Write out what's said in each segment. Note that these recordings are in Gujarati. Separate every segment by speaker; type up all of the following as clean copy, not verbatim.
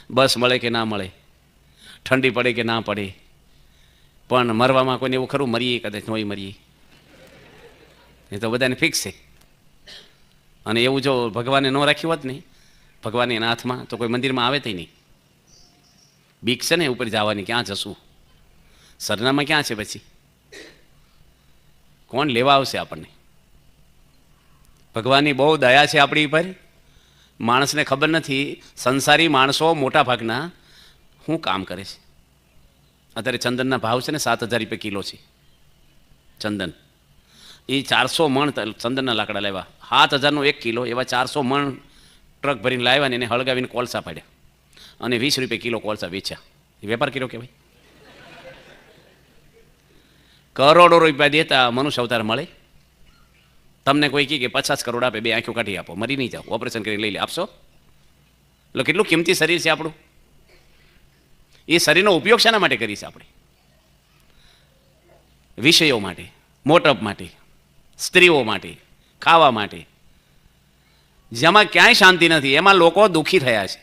Speaker 1: બસ મળે કે ના મળે, ઠંડી પડે કે ના પડે, પણ મરવામાં કોઈને એવું ખરું મરીએ કદાચ નોય મરીએ, એ તો બધાને ફિક્સ છે. અને એવું જો ભગવાને ન રાખ્યું હોત ને, ભગવાન એના હાથમાં, તો કોઈ મંદિરમાં આવે તે નહીં. બીક છે ને ઉપર જવાની, ક્યાં જશું, સરનામાં ક્યાં છે, પછી કોણ લેવા આવશે આપણને? ભગવાનની બહુ દયા છે આપણી ઉપર. માણસને ખબર નથી, સંસારી માણસો મોટા ભાગના શું કામ કરે છે. અત્યારે ચંદનના ભાવ છે ને 7,000 રૂપિયા કિલો છે ચંદન. એ 400 મણ ચંદનના લાકડા લાવ્યા, 7,000નો 1 કિલો, એવા 400 મણ ટ્રક ભરીને લાવ્યા ને એને હળગાવીને કોલસા પાડ્યા અને 20 રૂપિયા કિલો કોલસા વેચ્યા. એ વેપાર કર્યો કહેવાય? કરોડો રૂપિયા દેતા મનુષ્ય અવતાર મળે. તમને કોઈ કહે કે 50 કરોડ આપે, 2 આંખો કાઢી આપો, મરી નહીં જાઓ, ઓપરેશન કરીને લઈ લે, આપશો? એટલે કેટલું કિંમતી શરીર છે આપણું. એ શરીરનો ઉપયોગ શાના માટે કરીશ આપણે? વિષયો માટે, મોટપ માટે, સ્ત્રીઓ માટે, ખાવા માટે. જેમાં ક્યાંય શાંતિ નથી, એમાં લોકો દુઃખી થયા છે.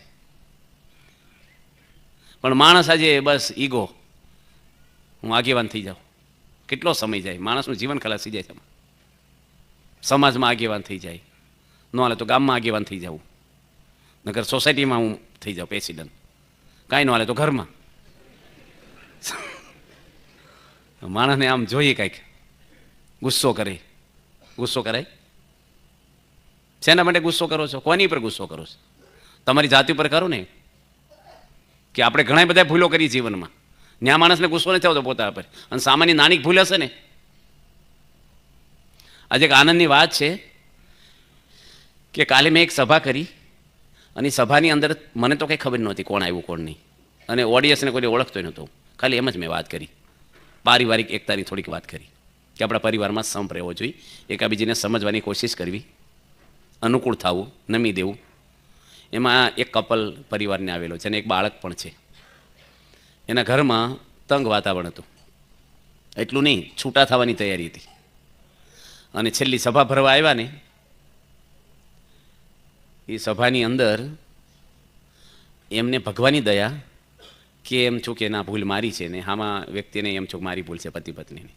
Speaker 1: પણ માણસ આજે બસ ઈગો, હું આગેવાન થઈ જાઉં. કેટલો સમય જાય, માણસનું જીવન ખલાસી જાય છે. સમાજમાં આગેવાન થઈ જાય, ન હાલે તો ગામમાં આગેવાન થઈ જાઉં, નગર સોસાયટીમાં હું થઈ જાઉં પ્રેસિડન્ટ, કાંઈ ન હાલે તો ઘરમાં. માણસને આમ જોઈએ કાંઈક ગુસ્સો કરે. ગુસ્સો કરાય? શેના માટે ગુસ્સો કરો છો? કોની પર ગુસ્સો કરો છો? તમારી જાતિ પર કરો ને. કે આપણે ઘણા બધા ભૂલો કરી જીવનમાં, ત્યાં માણસને ગુસ્સો નથી આવતો પોતા પર, અને સામાન્ય નાની ભૂલ હશે ને. આજે એક આનંદની વાત છે કે કાલે મેં એક સભા કરી, અને સભાની અંદર મને તો કંઈ ખબર નહોતી કોણ આવ્યું કોણ નહીં, અને ઓડિયન્સને કોઈ ઓળખતો નહોતો. ખાલી એમ જ મેં વાત કરી, પારિવારિક એકતાની થોડીક વાત કરી કે આપણા પરિવારમાં સંપ રહેવો જોઈએ, એકાબીજીને સમજવાની કોશિશ કરવી, અનુકૂળ થવું, નમી દેવું. એમાં એક કપલ પરિવારને આવેલો છે અને એક બાળક પણ છે. એના ઘરમાં તંગ વાતાવરણ હતું, એટલું નહીં છૂટા થવાની તૈયારી હતી. અને છેલ્લી સભા ભરવા આવ્યા ને, એ સભાની અંદર એમને ભગવાનની દયા કે એમ છું કે ના ભૂલ મારી છે ને, આમાં વ્યક્તિને એમ છું કે મારી ભૂલ છે પતિ પત્નીની,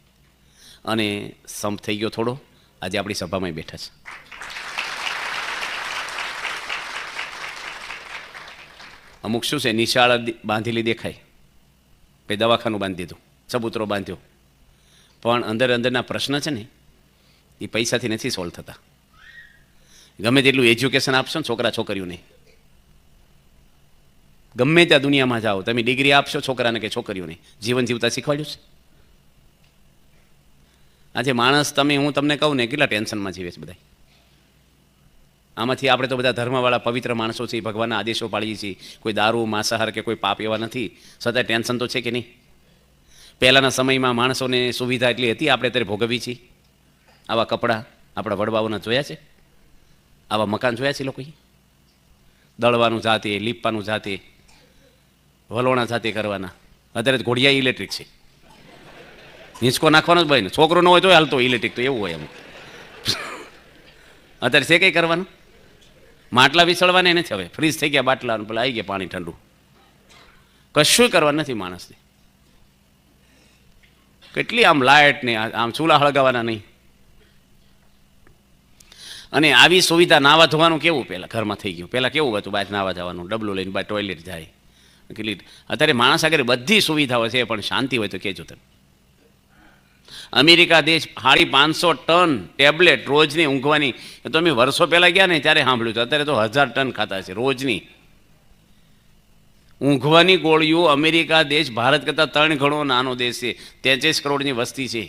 Speaker 1: અને સંપ થઈ ગયો થોડો. આજે આપણી સભામાં બેઠા છે. અમુક શું છે, નિશાળ બાંધેલી દેખાય, પછી દવાખાનું બાંધી દીધું, ચબૂતરો બાંધ્યો, પણ અંદરના પ્રશ્ન છે ને એ પૈસાથી નથી સોલ્વ થતા. ગમે તેટલું એજ્યુકેશન આપશો ને છોકરા છોકરીઓને, ગમે ત્યાં દુનિયામાં જાઓ તમે ડિગ્રી આપશો છોકરાને કે છોકરીઓને, જીવન જીવતા શીખવાડ્યું છે? આજે માણસ, હું તમને કહું ને, કેટલા ટેન્શનમાં જીવે છે બધા. આમાંથી આપણે તો બધા ધર્મવાળા પવિત્ર માણસો છીએ, ભગવાનના આદેશો પાળીએ છીએ, કોઈ દારૂ માંસાહાર કે કોઈ પાપ એવા નથી, છતાં ટેન્શન તો છે કે નહીં? પહેલાંના સમયમાં માણસોને સુવિધા એટલી હતી, આપણે અત્યારે ભોગવી છીએ. આવા કપડાં આપણા વડવાઓના જોયા છે? આવા મકાન જોયા છે લોકોએ? દળવાનું જાતે, લીપવાનું જાતે, વલોણા જાતે કરવાના. અત્યારે ઘોડિયા ઇલેક્ટ્રિક છે, હિંચકો નાખવાનો જ ભાઈ, છોકરો ન હોય તો હાલતો ઇલેક્ટ્રિક, તો એવું હોય એમ. અત્યારે છે કંઈ કરવાનું? માટલા વિસળવાને નથી હવે, ફ્રીજ થઈ ગયા બાટલા, પેલા આવી ગયા પાણી ઠંડુ. કશું કરવાનું નથી માણસને. કેટલી આમ લાઇટ ને આમ ચૂલા હળગાવાના નહીં. અને આવી સુવિધા, નાવા ધોવાનું કેવું પહેલાં ઘરમાં થઈ ગયું. પહેલાં કેવું હતું, બહાર નાવા જવાનું, ડબલું લઈને બહાર ટોયલેટ જાય. કેટલી અત્યારે માણસ આગળ બધી સુવિધાઓ છે, પણ શાંતિ હોય તો કહેજો તમે. અમેરિકા દેશ 550 ટન ટેબ્લેટ રોજની ઊંઘવાની, તો અમે વર્ષો પહેલાં ગયા ને ત્યારે સાંભળ્યું હતું. અત્યારે તો 1000 ટન ખાતા છે રોજની ઊંઘવાની ગોળીઓ. અમેરિકા દેશ ભારત કરતાં 3 ગણો નાનો દેશ છે, 33 કરોડની વસ્તી છે.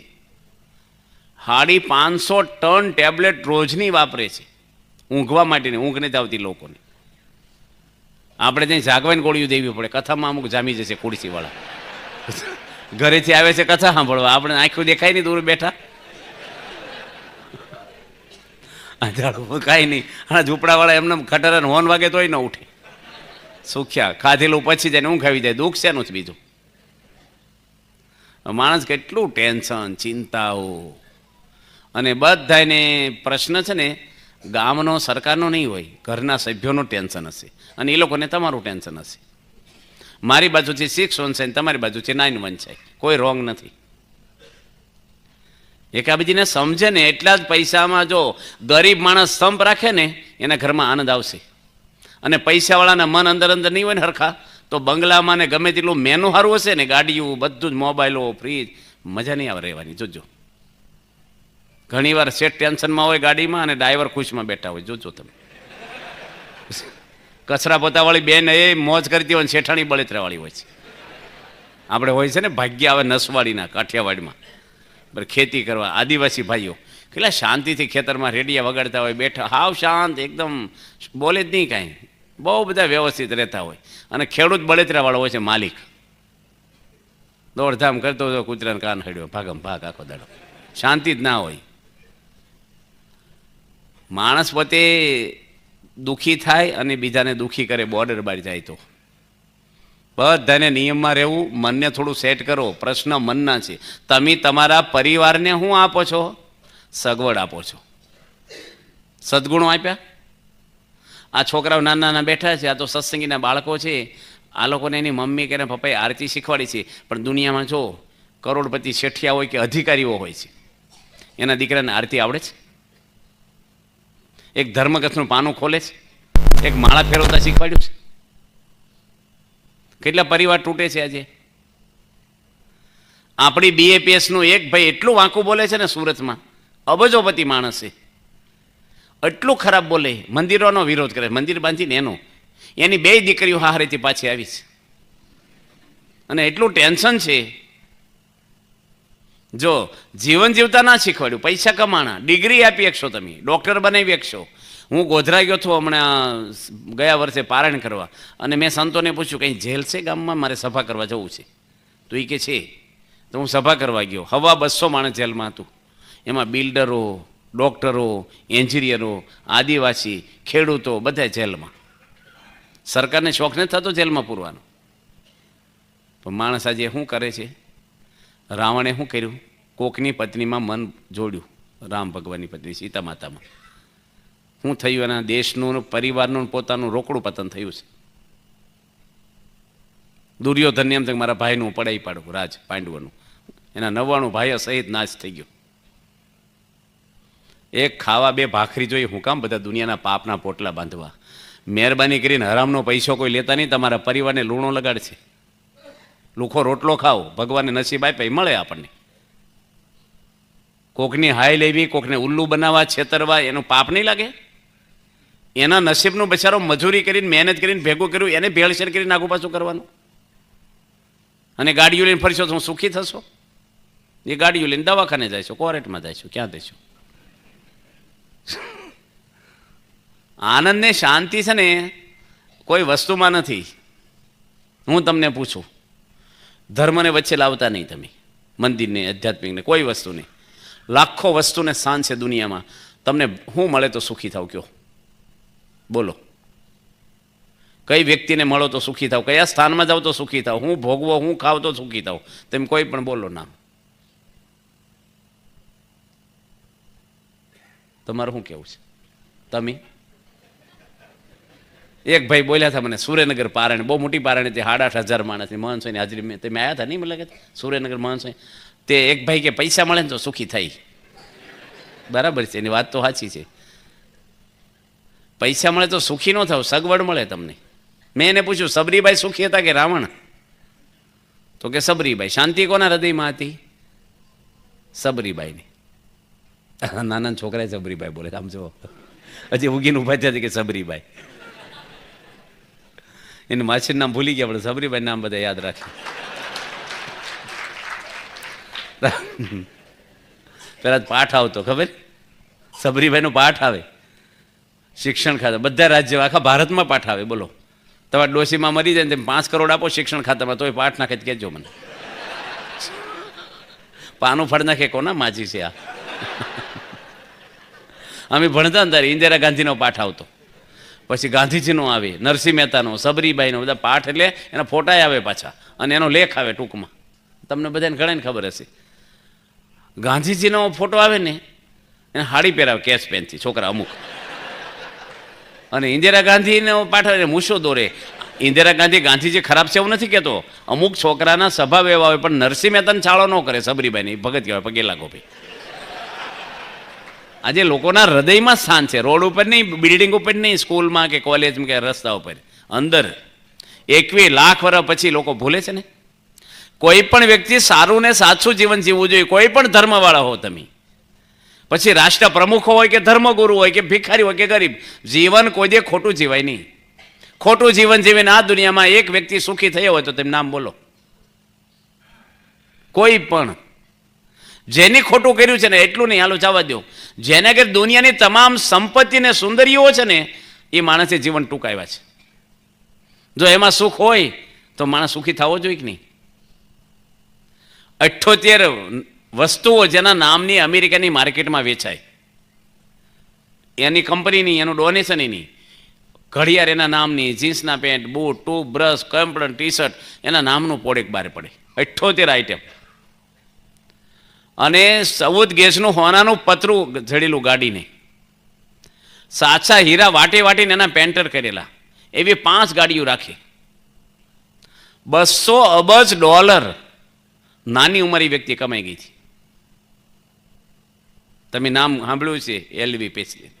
Speaker 1: 550 ટન ટેબ્લેટ રોજની વાપરે છે ઊંઘવા માટેની. ઊંઘ નથી આવતી લોકોને. આપણે ત્યાં જાગવાની ગોળીઓ દેવી પડે. કથામાં અમુક જામી જશે ખુરશીવાળા, ઘરેથી આવે છે કથા સાંભળવા, આપણે આંખો દેખાય નહીં દૂર બેઠા. કાંઈ નહીં, હા ઝૂંપડાવાળા એમને ખટારા હોન વાગે તોય ન ઉઠે. સુખ્યા ખાધેલું પછી જાય, ઊંઘ આવી જાય. દુઃખ શેનું જ બીજું? માણસ કેટલું ટેન્શન, ચિંતાઓ, અને બધાને પ્રશ્ન છે ને ગામનો સરકારનો નહીં હોય, ઘરના સભ્યોનું ટેન્શન હશે, અને એ લોકોને તમારું ટેન્શન હશે. મારી બાજુથી 6-1 છે, તમારી બાજુથી 9-1 છે. કોઈ રોંગ નથી. એકાબીજીને સમજે ને એટલા જ પૈસામાં જો ગરીબ માણસ સંપ રાખે ને એના ઘરમાં આનંદ આવશે. અને પૈસાવાળાના મન અંદર અંદર નહીં હોય ને હરખા, તો બંગલામાં ને ગમે તેટલું મેનું સારું હશે ને, ગાડીઓ બધું જ, મોબાઈલો, ફ્રીજ, મજા નહીં આવે રહેવાની. જોજો, ઘણીવાર સેટ ટેન્શનમાં હોય ગાડીમાં અને ડ્રાઈવર ખુશમાં બેઠા હોય. જોજો તમે, કચરા પોતાવાળી બેન એ મોજ કરતી હોય ને શેઠાણી બળેતરાવાળી હોય છે. આપણે હોય છે ને ભાગ્ય આવે નસવાડીના કાઠિયાવાડમાં, બરાબર, ખેતી કરવા આદિવાસી ભાઈઓ કેટલા શાંતિથી ખેતરમાં રેડિયા વગાડતા હોય, બેઠા હાવ શાંત, એકદમ બોલે જ નહીં કાંઈ, બહુ બધા વ્યવસ્થિત રહેતા હોય. અને ખેડૂત બળેતરાવાળો હોય છે માલિક, દોડધામ કરતો હતો, કૂતરાને કાન હડ્યો, ભાગમ ભાગ આખો દાડો, શાંતિ જ ના હોય. માણસ પોતે દુઃખી થાય અને બીજાને દુઃખી કરે, બોર્ડર બહાર જાય તો બધાને નિયમમાં રહેવું. મનને થોડું સેટ કરો. પ્રશ્ન મનના છે. તમે તમારા પરિવારને શું આપો છો? સગવડ આપો છો, સદગુણો આપ્યા. આ છોકરાઓ નાના નાના બેઠા છે, આ તો સત્સંગીના બાળકો છે. આ લોકોને એની મમ્મી કે પપ્પાએ આરતી શીખવાડી છે. પણ દુનિયામાં જો કરોડપતિ શેઠિયા હોય કે અધિકારીઓ હોય છે, એના દીકરાને આરતી આવડે છે? એક ધર્મગ્રંથનું પાનું ખોલે છે? એક માળા ફેરવતા શીખવાડ્યું છે? કેટલા પરિવાર તૂટે છે આજે. આપણી BAPSનું એક ભાઈ એટલું વાંકું બોલે છે ને, સુરતમાં અબજોપતિ માણસ છે, એટલું ખરાબ બોલે, મંદિરોનો વિરોધ કરે, મંદિર બાંધીને એનો. એની 2 દીકરીઓ હારેથી પાછી આવી છે. અને એટલું ટેન્શન છે. જો જીવન જીવતા ના શીખવાડ્યું, પૈસા કમાણા, ડિગ્રી આપી શકશો, તમે ડૉક્ટર બનાવી શકશો. હું ગોધરા ગયો હતો હમણાં ગયા વર્ષે પારાયણ કરવા, અને મેં સંતોને પૂછ્યું કંઈ જેલ છે ગામમાં, મારે સભા કરવા જવું છે. તો એ કે છે. તો હું સભા કરવા ગયો. 250 માણસ જેલમાં હતું. એમાં બિલ્ડરો, ડૉક્ટરો, એન્જિનિયરો, આદિવાસી, ખેડૂતો, બધા જેલમાં. સરકારને શોખ નથી થતો જેલમાં પૂરવાનો. પણ માણસ આજે શું કરે છે? રાવણે શું કર્યું? કોકની પત્નીમાં મન જોડ્યું, રામ ભગવાનની પત્ની સીતા માતામાં. શું થયું? એના દેશનું, પરિવારનું, પોતાનું રોકડું પતન થયું છે. દુર્યોધનને એમ તો મારા ભાઈનું પડાઈ પાડવું, રાજ પાંડવોનું, એના 99 ભાઈઓ સહિત નાશ થઈ ગયો. એક ખાવા 2 ભાખરી જોઈ, હું કામ બધા દુનિયાના પાપના પોટલા બાંધવા? મહેરબાની કરીને હરામનો પૈસો કોઈ લેતા નહીં, તમારા પરિવારને લૂણો લગાડશે. લુખો રોટલો ખાઓ, ભગવાનને નસીબ આપ્યા મળે આપણને. કોકની હાય લેવી, કોકને ઉલ્લુ બનાવવા, છેતરવા, એનું પાપ નહીં લાગે? એના નસીબનું બચારો મજૂરી કરીને, મહેનત કરીને ભેગું કર્યું, એને ભેળસેળ કરીને આગુ પાછું કરવાનું. અને ગાડીઓ લઈને ફરશો તો હું સુખી થશો? એ ગાડીઓ લઈને દવાખાને જઈશું, કોરેટમાં જઈશું, ક્યાં જઈશું? આનંદ ને શાંતિ છે ને કોઈ વસ્તુમાં નથી. હું તમને પૂછું, ધર્મને વચ્ચે લાવતા નહીં તમે, મંદિરને, આધ્યાત્મિકને, કોઈ વસ્તુને. લાખો વસ્તુને શાન છે દુનિયામાં. તમને શું મળે તો સુખી થાવ? કયો, બોલો. કઈ વ્યક્તિને મળો તો સુખી થાવ? કયા સ્થાનમાં જાઓ તો સુખી થાવ? હું ભોગવો, હું ખાવ તો સુખી થાવ? તેમ કોઈ પણ બોલો નામ. તમારું શું કેવું છે? તમે એક ભાઈ બોલ્યા હતા મને, સુરેનગર પારાયણ, બહુ મોટી પારાયણ હતી, 8,500 માણસની મહંસોની હાજરી. તમે આવ્યા હતા નહીં મને લાગે? સુરેનગર મહંસો. તે એક ભાઈ કે પૈસા મળે ને તો સુખી થાય. બરાબર છે, એની વાત તો સાચી છે. પૈસા મળે તો સુખી ન થાવ, સગવડ મળે તમને. મેં એને પૂછ્યું, સબરીબાઈ સુખી હતા કે રાવણ? તો કે સબરીબાઈ. શાંતિ કોના હૃદયમાં હતી? સબરીબાઈની. નાના છોકરાએ સબરીબાઈ બોલે, આમ જો હજી ઉગીને ઉભા થયા કે સબરીબાઈ. એને માછીનું નામ ભૂલી ગયા, પણ સબરીબાઈ નામ બધા યાદ રાખ્યું. પેલા પાઠ આવતો, ખબર? સબરીબાઈનો પાઠ આવે શિક્ષણ ખાતા, બધા રાજ્ય, આખા ભારતમાં પાઠ આવે. બોલો, તમારા ડોશીમાં મરી જાય ને તેમ 5 કરોડ આપો શિક્ષણ ખાતામાં, તોય પાઠ નાખે જ કહેજો મને. પાનું ફળ નાખે કોના માજી છે આ? અમે ભણતા ને ત્યારે ઇન્દિરા ગાંધીનો પાઠ આવતો, પછી ગાંધીજીનો આવે, નરસિંહ મહેતાનો, સબરીબાઈનો, બધા પાઠ એટલે એના ફોટા આવે પાછા, અને એનો લેખ આવે ટૂંકમાં. તમને બધાને ઘણાને ખબર હશે. ગાંધીજીનો ફોટો આવે ને, એને હાડી પહેરાવે કેશ પેનથી છોકરા અમુક, અને ઇન્દિરા ગાંધીનો પાઠ આવે મૂછો દોરે. ઇન્દિરા ગાંધી ગાંધીજી ખરાબ છે એવું નથી કહેતો. અમુક છોકરાના સ્વભાવ એવા હોય, પણ નરસિંહ મહેતાને છાળો ન કરે. સબરીબાઈ ભગત કહેવાય, પગે લાગો ભાઈ. આજે લોકોના હૃદયમાં સ્થાન છે, રોડ ઉપર નહીં, બિલ્ડિંગ ઉપર નહીં, સ્કૂલમાં કે કોલેજમાં કે રસ્તા ઉપર, અંદર. 21 લાખ વર્ષ પછી લોકો ભૂલે છે ને. કોઈ પણ વ્યક્તિ સારું ને સાચું જીવન જીવવું જોઈએ, કોઈ પણ ધર્મવાળા હો તમે. પછી રાષ્ટ્ર પ્રમુખ હોય કે ધર્મગુરુ હોય કે ભિખારી હોય કે ગરીબ, જીવન કોઈ દે ખોટું જીવાય નહીં. ખોટું જીવન જીવીને આ દુનિયામાં એક વ્યક્તિ સુખી થયો હોય તો તેમ નામ બોલો. કોઈ પણ જેની ખોટું કર્યું છે ને, એટલું નહીં, હાલો જવા દો. જેને કે દુનિયાની તમામ સંપત્તિ ને સુંદરીઓ છે ને, એ માણસે જીવન ટૂંકાવ્યા છે. જો એમાં સુખ હોય તો માણસ સુખી થવો જોઈએ કે નહીં? 78 વસ્તુઓ જેના નામની અમેરિકાની માર્કેટમાં વેચાય, એની કંપનીની, એનું ડોનેશન એની, ઘડિયાળ એના નામની, જીન્સના પેન્ટ, બૂટ, ટૂપ, બ્રશ, કમ્પ્યુટર, ટી શર્ટ એના નામનું પ્રોડક્ટ બહાર પડે. 78 આઈટમ. અને 14 ગેસનું હોનાનું પતરું જડેલું ગાડીને, સાચા હીરા વાટી વાટીને એના પેન્ટર કરેલા, એવી 5 ગાડીઓ રાખી. $200 અબજ નાની ઉંમરે વ્યક્તિ કમાઈ ગઈ હતી. તમે નામ સાંભળ્યું છે? એલવી પેસલી.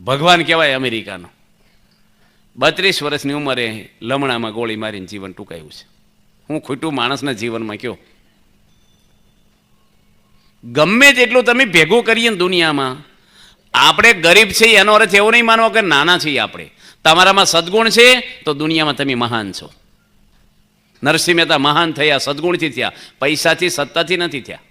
Speaker 1: ભગવાન કહેવાય અમેરિકાનો. 32 વર્ષની ઉંમરે લમણામાં ગોળી મારીને જીવન ટૂંકાયું છે. હું ખોટું માણસના જીવનમાં કયો? ગમે તેટલું તમે ભેગું કરીએ ને દુનિયામાં, આપણે ગરીબ છીએ એનો અર્થ એવો નહીં માનવો કે નાના છીએ આપણે. તમારામાં સદગુણ છે તો દુનિયામાં તમે મહાન છો. નરસિંહ મહેતા મહાન થયા સદગુણથી થયા, પૈસાથી, સત્તાથી નથી થયા.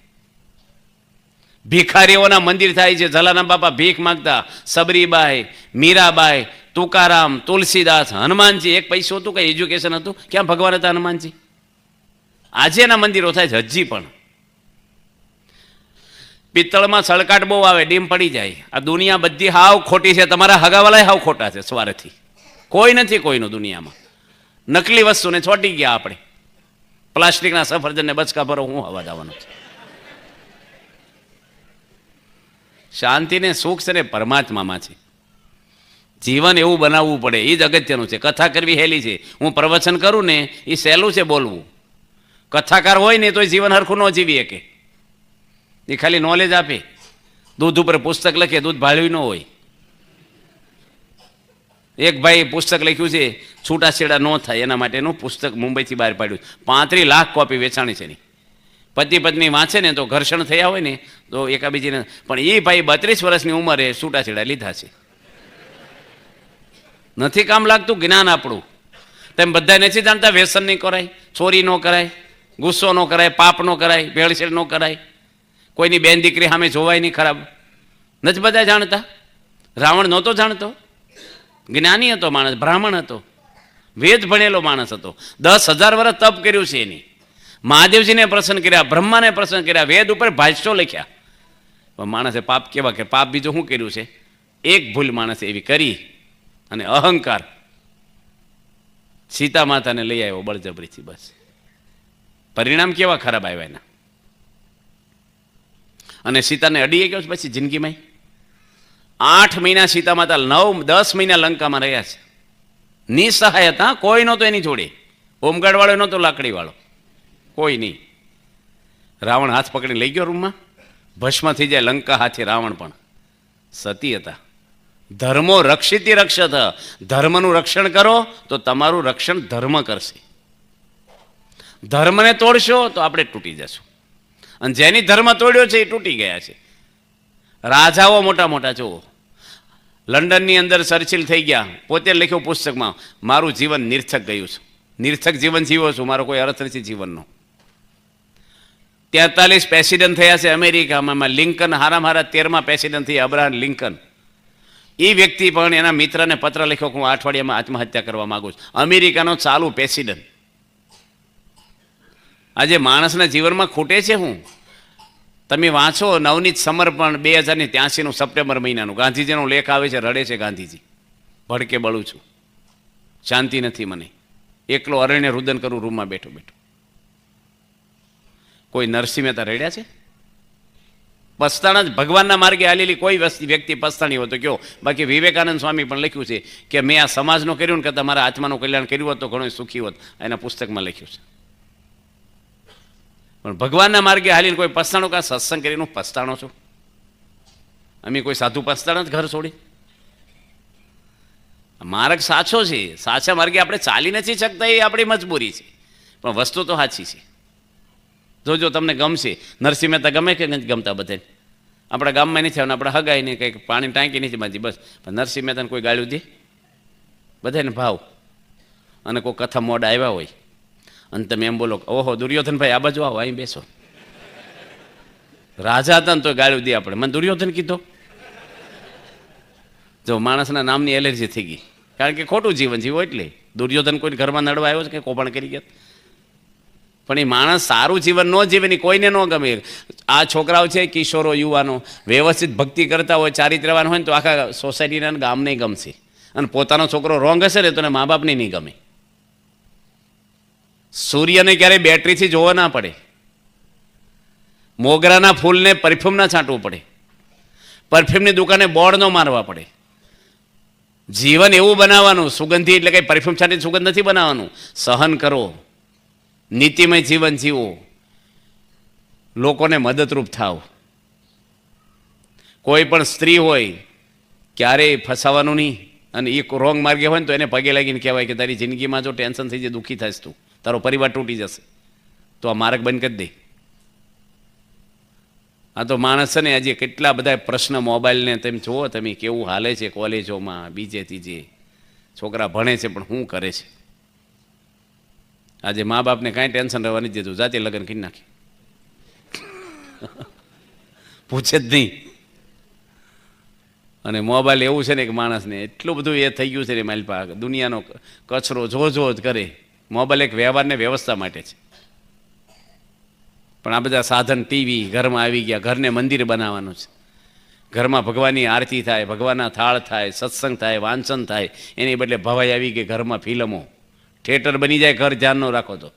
Speaker 1: ભિખારીઓના મંદિર થાય છે, જલારામ બાપા ભીખ માંગતા, સબરીબાઈ, મીરાબાઈ, તુકારામ, તુલસીદાસ, હનુમાનજી. એક પૈસો હતું, કઈ એજ્યુકેશન હતું? ક્યાં ભગવાન હતા હનુમાનજી? આજે એના મંદિરો થાય છે હજી પણ. પિત્તળમાં સળકાટ બહુ આવે, ડીમ પડી જાય. આ દુનિયા બધી હાવ ખોટી છે. તમારા હગાવાલા હાવ ખોટા છે સવારેથી. કોઈ નથી કોઈનું દુનિયામાં. નકલી વસ્તુને છોટી ગયા આપણે. પ્લાસ્ટિકના સફરજનને બચકા ભરો, હું હવા દાવાનો છે. શાંતિને સુખ છે ને પરમાત્મામાં છે. જીવન એવું બનાવવું પડે, એ જ અગત્યનું છે. કથા કરવી હેલી છે. હું પ્રવચન કરું ને એ સહેલું છે બોલવું. કથાકાર હોય ને તો જીવન હરખું ન જીવી શકે. એ ખાલી નોલેજ આપે. દૂધ ઉપર પુસ્તક લખે, દૂધ ભાળ્યું ન હોય. એક ભાઈ પુસ્તક લખ્યું છે છૂટાછેડા ન થાય એના માટેનું પુસ્તક મુંબઈથી બહાર પાડ્યું. 35 લાખ કોપી વેચાણી છે એની. પતિ પત્ની વાંચે ને તો ઘર્ષણ થયા હોય ને તો એકાબીજીને, પણ એ ભાઈ 32 વર્ષની ઉંમરે છૂટાછેડા લીધા છે. નથી કામ લાગતું જ્ઞાન આપણું. તેમ બધા નથી જાણતા વ્યસન નહીં કરાય, ચોરી ન કરાય, ગુસ્સો ન કરાય, પાપ ન કરાય, ભેળસેળ ન કરાય, કોઈની બેન દીકરી સામે જોવાય નહીં ખરાબ. નથી બધા જાણતા? રાવણ નહોતો જાણતો? જ્ઞાની હતો માણસ, બ્રાહ્મણ હતો, વેદ ભણેલો માણસ હતો. 10,000 વર્ષ તપ કર્યું છે એની. મહાદેવજીને પ્રસન્ન કર્યા, બ્રહ્માને પ્રસન્ન કર્યા, વેદ ઉપર ભાષ્યો લખ્યા. પણ માણસે પાપ કેવા કે પાપ બીજું શું કર્યું છે? એક ભૂલ માણસે એવી કરી, અને અહંકાર. સીતા માતાને લઈ આવ્યો બળજબરીથી. બસ પરિણામ કેવા ખરાબ આવ્યા એના. અને સીતાને અડીએ ગયો પછી જિંદગીમાં 8 મહિના સીતા માતા, 9-10 મહિના લંકામાં રહ્યા છે. નિસહાય હતા, કોઈ નહોતો એની જોડે. હોમગાર્ડ વાળો નહોતો, લાકડી વાળો કોઈ નહીં. રાવણ હાથ પકડી લઈ ગયો રૂમમાં, ભસ્મ થઈ જાય લંકા હાથે. રાવણ પણ સતી હતા. ધર્મો રક્ષિતી રક્ષત. ધર્મનું રક્ષણ કરો તો તમારું રક્ષણ ધર્મ કરશે. ધર્મને તોડશો તો આપણે તૂટી જશું. અને જેની ધર્મ તોડ્યો છે એ તૂટી ગયા છે. રાજાઓ મોટા મોટા જુઓ, લંડનની અંદર ચર્ચિલ થઈ ગયા, પોતે લખ્યું પુસ્તકમાં, મારું જીવન નિર્થક ગયું છે. નિર્થક જીવન જીવો છું, મારો કોઈ અર્થ નથી જીવનનો. 43 પ્રેસિડન્ટ થયા છે અમેરિકામાં. લિંકન હારામાં હારા 13મા પ્રેસિડન્ટ થયા, અબ્રાહમ લિંકન. એ વ્યક્તિ પણ એના મિત્રને પત્ર લખ્યો કે હું અઠવાડિયામાં આત્મહત્યા કરવા માગું છું. અમેરિકાનો ચાલુ પ્રેસિડન્ટ. આજે માણસના જીવનમાં ખૂટે છે હું. તમે વાંચો નવનીત સમર્પણ 2083 સપ્ટેમ્બર મહિનાનું, ગાંધીજીનો લેખ આવે છે. રડે છે ગાંધીજી, ભડકે બળું છું, શાંતિ નથી મને, એકલો અરણ્ય રુદન કરું રૂમમાં બેઠો બેઠો. કોઈ નરસિંહ મહેતા રડ્યા છે? પસ્તાણા જ ભગવાનના માર્ગે હાલેલી કોઈ વ્યક્તિ પસ્તાણી હોય તો કયો. બાકી વિવેકાનંદ સ્વામી પણ લખ્યું છે કે મેં આ સમાજનું કર્યું ને કે તમારા આત્માનું કલ્યાણ કર્યું હોત તો ઘણું સુખી હોત, એના પુસ્તકમાં લખ્યું છે. પણ ભગવાનના માર્ગે હાલીને કોઈ પસ્તાણો કાં સત્સંગ કરીને પસ્તાણો છું? અમે કોઈ સાધુ પસ્તાણા જ ઘર છોડી? માર્ગ સાચો છે, સાચા માર્ગે આપણે ચાલી નથી શકતા એ આપણી મજબૂરી છે, પણ વસ્તુ તો સાચી છે. જોજો તમને ગમશે. નરસિંહ મહેતા ગમે કે નથી ગમતા બધાને? આપણા ગામમાં નથી આવે, આપણે હગાઈ નહીં, કંઈક પાણી ટાંકી નથી બાંધી, બસ. પણ નરસિંહ મહેતાને કોઈ ગાળ્યું દે? બધાને ભાવ. અને કોઈ કથા મોડા આવ્યા હોય અને તમે એમ બોલો, ઓહો દુર્યોધનભાઈ આ બાજુ આવો, અહીં બેસો. રાજા હતા ને તો ગાળ્યું દે આપણે. મને દુર્યોધન કીધો? જો માણસના નામની એલર્જી થઈ ગઈ, કારણ કે ખોટું જીવન જીવો એટલે. દુર્યોધન કોઈ ઘરમાં નડવા આવ્યો છે કે કોપણ કરી ગયા? પણ એ માણસ સારું જીવન ન જીવે ને કોઈને ન ગમે. આ છોકરાઓ છે, કિશોરો, યુવાનો વ્યવસ્થિત ભક્તિ કરતા હોય, ચારિત્રવાન હોય ને તો આખા સોસાયટીના ગામને ગમશે. અને પોતાનો છોકરો રોંગ હશે ને તો મા બાપને નહીં ગમે. સૂર્યને ક્યારેય બેટરીથી જોવો ના પડે. મોગરાના ફૂલને પરફ્યુમ ના છાંટવું પડે. પરફ્યુમની દુકાને બોર્ડ ન મારવા પડે. જીવન એવું બનાવવાનું, સુગંધી એટલે કંઈ પરફ્યુમ છાંટીને સુગંધ નથી બનાવવાનું. સહન કરો, નીતિમય જીવન જીવો, લોકોને મદદરૂપ થાવ. કોઈ પણ સ્ત્રી હોય ક્યારેય ફસાવાનું નહીં. અને એ રોંગ માર્ગે હોય ને તો એને પગે લાગીને કહેવાય કે તારી જિંદગીમાં જો ટેન્શન થઈ જાય, દુઃખી થઈશ તું, તારો પરિવાર તૂટી જશે, તો આ માર્ગ બંધ કરી દે. આ તો માણસ છે ને આજે કેટલા બધા પ્રશ્ન મોબાઈલને તેમ જુઓ તમે કેવું હાલે છે કોલેજોમાં, બીજે ત્રીજે. છોકરા ભણે છે પણ શું કરે છે? આજે મા બાપને કાંઈ ટેન્શન રહેવા નથી દેતું, જાતે લગ્ન કરી નાખે, પૂછે જ નહીં. અને મોબાઈલ એવું છે ને કે માણસને એટલું બધું એ થઈ ગયું છે ને, મારી પાસે દુનિયાનો કચરો જો જ કરે. મોબાઈલ એક વ્યવહારને વ્યવસ્થા માટે છે, પણ આ બધા સાધન ટીવી ઘરમાં આવી ગયા. ઘરને મંદિર બનાવવાનું છે, ઘરમાં ભગવાનની આરતી થાય, ભગવાનના થાળ થાય, સત્સંગ થાય, વાંચન થાય. એની બદલે ભવાઈ આવી કે ઘરમાં ફિલ્મો, થિયેટર બની જાય. ઘર ધ્યાન ન રાખો તો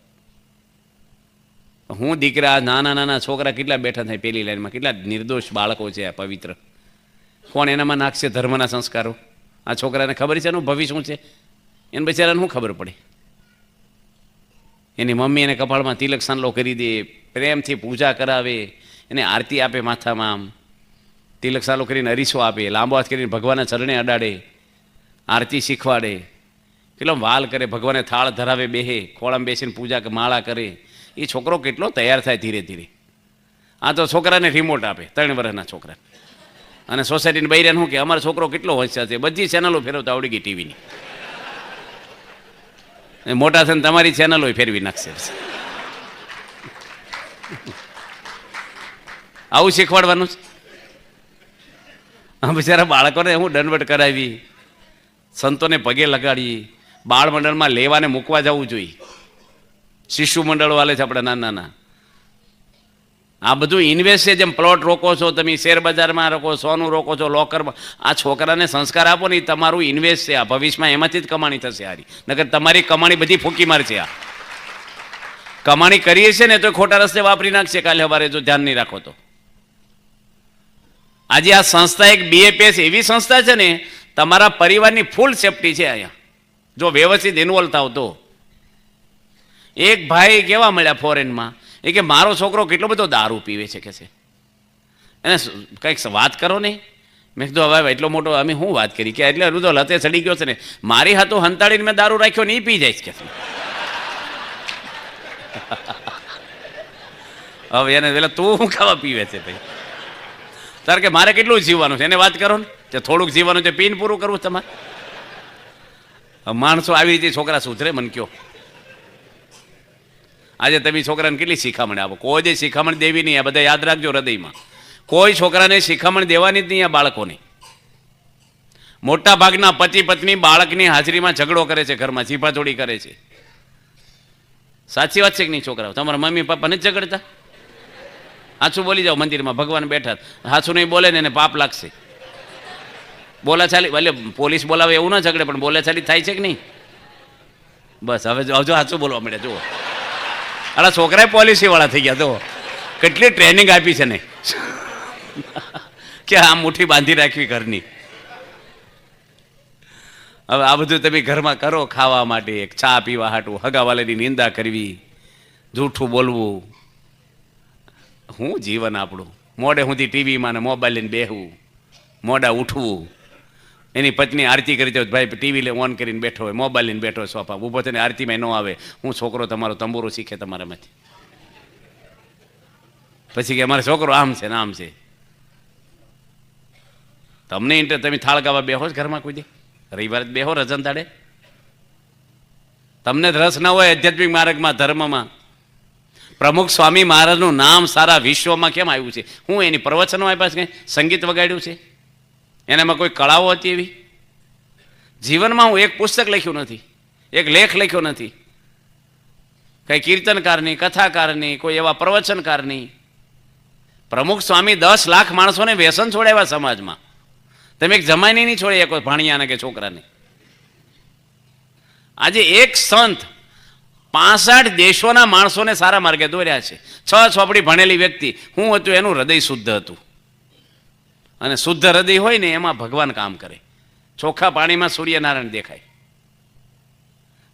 Speaker 1: હું દીકરા, નાના નાના છોકરા કેટલા બેઠા થાય પેલી લાઈનમાં, કેટલા નિર્દોષ બાળકો છે આ પવિત્ર. કોણ એનામાં નાખશે ધર્મના સંસ્કારો? આ છોકરાને ખબર છે એનું ભવિષ્ય શું છે? એને બિચારાને શું ખબર પડે? એની મમ્મી એને કપાળમાં તિલક સાંડલો કરી દે, પ્રેમથી પૂજા કરાવે, એને આરતી આપે, માથામાં આમ તિલક સાંડલો કરીને અરીસો આપે, લાંબો હાથ કરીને ભગવાનના ચરણે અડાડે, આરતી શીખવાડે, કેટલો વાલ કરે, ભગવાને થાળ ધરાવે, બેહે, ખોળામાં બેસીને પૂજા માળા કરે. એ છોકરો કેટલો તૈયાર થાય ધીરે ધીરે. આ તો છોકરાને રિમોટ આપે, 3 વર્ષના છોકરાને. અને સોસાયટીને બૈરાને શું કે અમારો છોકરો કેટલો હોશિયાર છે, બધી ચેનલો ફેરવતા આવડી ગઈ ટીવીની. મોટા થઈને તમારી ચેનલો ફેરવી નાખશે. આવું શીખવાડવાનું છે? આ બિચારા બાળકોને હું દંડવટ કરાવી, સંતોને પગે લગાડી, બાળ મંડળમાં લેવાને મૂકવા જવું જોઈએ. શિશુ મંડળો વાલે છે આપણે નાના નાના. આ બધું ઇન્વેસ્ટ છે. જેમ પ્લોટ રોકો છો તમે, શેર બજારમાં રોકો, સોનું રોકો છો, લોકરમાં. આ છોકરાને સંસ્કાર આપો ને, તમારું ઇન્વેસ્ટ છે. આ ભવિષ્યમાં એમાંથી જ કમાણી થશે. હારી નકર તમારી કમાણી બધી ફૂંકી મારશે. આ કમાણી કરીએ છે ને તો ખોટા રસ્તે વાપરી નાખશે કાલે સવારે, જો ધ્યાન નહીં રાખો તો. આજે આ સંસ્થા એક BAPS એવી સંસ્થા છે ને, તમારા પરિવારની ફૂલ સેફટી છે અહીંયા, જો વ્યવસ્થિત ઇન્વોલ્વ થાવ તો. એક ભાઈ કેવા મળ્યા ફોરેનમાં, એ કે મારો છોકરો કેટલો બધો દારૂ પીવે છે કે છે, એને કંઈક વાત કરો નહીં. મેં કીધું હવે એટલો મોટો અમે શું વાત કરી કે એટલે રૂદો લતે ચડી ગયો છે ને, મારી હાથું હંતાડીને મેં દારૂ રાખ્યો ને એ પી જાય છે કે. હવે એને પેલા તું શું ખાવા પીવે છે ભાઈ? તારે કે મારે કેટલું જીવવાનું છે એને વાત કરો ને, કે થોડુંક જીવવાનું છે, પીને પૂરું કરવું તમારે. માણસો આવી રીતે છોકરા સુધરે મને કયો? આજે તમે છોકરાને કેટલી શિખામણ આપો? કોઈ જ શિખામણ દેવી નહીં. આ બધા યાદ રાખજો હૃદયમાં. કોઈ છોકરાને શિખામણ દેવાની જ નહીં. આ બાળકોને મોટા ભાગના પતિ પત્ની બાળકની હાજરીમાં ઝઘડો કરે છે, ઘરમાં જીભાજોડી કરે છે. સાચી વાત છે કે નહીં? છોકરાઓ તમારા મમ્મી પપ્પા નથી ઝઘડતા? હાચું બોલી જાઓ. મંદિરમાં ભગવાન બેઠા, હાચું નહીં બોલે ને એને પાપ લાગશે. બોલાચાલી એટલે પોલીસ બોલાવે એવું ના ઝઘડે, પણ બોલાચાલી થાય છે કે નહીં? બસ હવે જો હાચું બોલવા મળ્યા. જુઓ અલા છોકરાએ પોલિસી વાળા થઈ ગયા. તો કેટલી ટ્રેનિંગ આપી છે ને. કે આ મુઠ્ઠી બાંધી રાખવી ઘરની. હવે આ બધું તમે ઘરમાં કરો ખાવા માટે, એક ચા પીવા હાટું, હગાવાલાની નિંદા કરવી, જૂઠું બોલવું. શું જીવન આપણું? મોડે સુધી ટીવીમાં ને મોબાઈલ લઈને બેહવું, મોડા ઉઠવું. એની પત્ની આરતી કરી દો, ભાઈ ટીવી ઓન કરીને બેઠો હોય, મોબાઈલ લઈને બેઠો હોય સોફા, ઊભો થઈને આરતીમાં ન આવે. હું છોકરો તમારો તંબુરો શીખે તમારામાંથી. પછી કે અમારો છોકરો આમ છે ને આમ છે. તમને તમે થાળ ગાવા બેહો જ ઘરમાં કોઈ દે? રવિવારે બેહો રજન દાડે? તમને રસ ના હોય આધ્યાત્મિક માર્ગમાં, ધર્મમાં? પ્રમુખ સ્વામી મહારાજનું નામ સારા વિશ્વમાં કેમ આવ્યું છે? હું એની પ્રવચનો આપ્યા છે? સંગીત વગાડ્યું છે? એનામાં કોઈ કળાઓ હતી એવી? જીવનમાં હું એક પુસ્તક લખ્યું નથી, એક લેખ લખ્યો નથી, કઈ કીર્તનકારની, કથાકારની, કોઈ એવા પ્રવચનકારની. પ્રમુખ સ્વામી 10 લાખ માણસોને વ્યસન છોડાવ્યા સમાજમાં. તમે એક જમાઈને નહીં છોડી કોઈ ભાણિયાને કે છોકરાને. આજે એક સંત 65 દેશોના માણસોને સારા માર્ગે દોર્યા છે. 6 ચોપડી ભણેલી વ્યક્તિ. શું હતું? એનું હૃદય શુદ્ધ હતું. અને શુદ્ધ હૃદય હોય ને એમાં ભગવાન કામ કરે. ચોખ્ખા પાણીમાં સૂર્યનારાયણ દેખાય.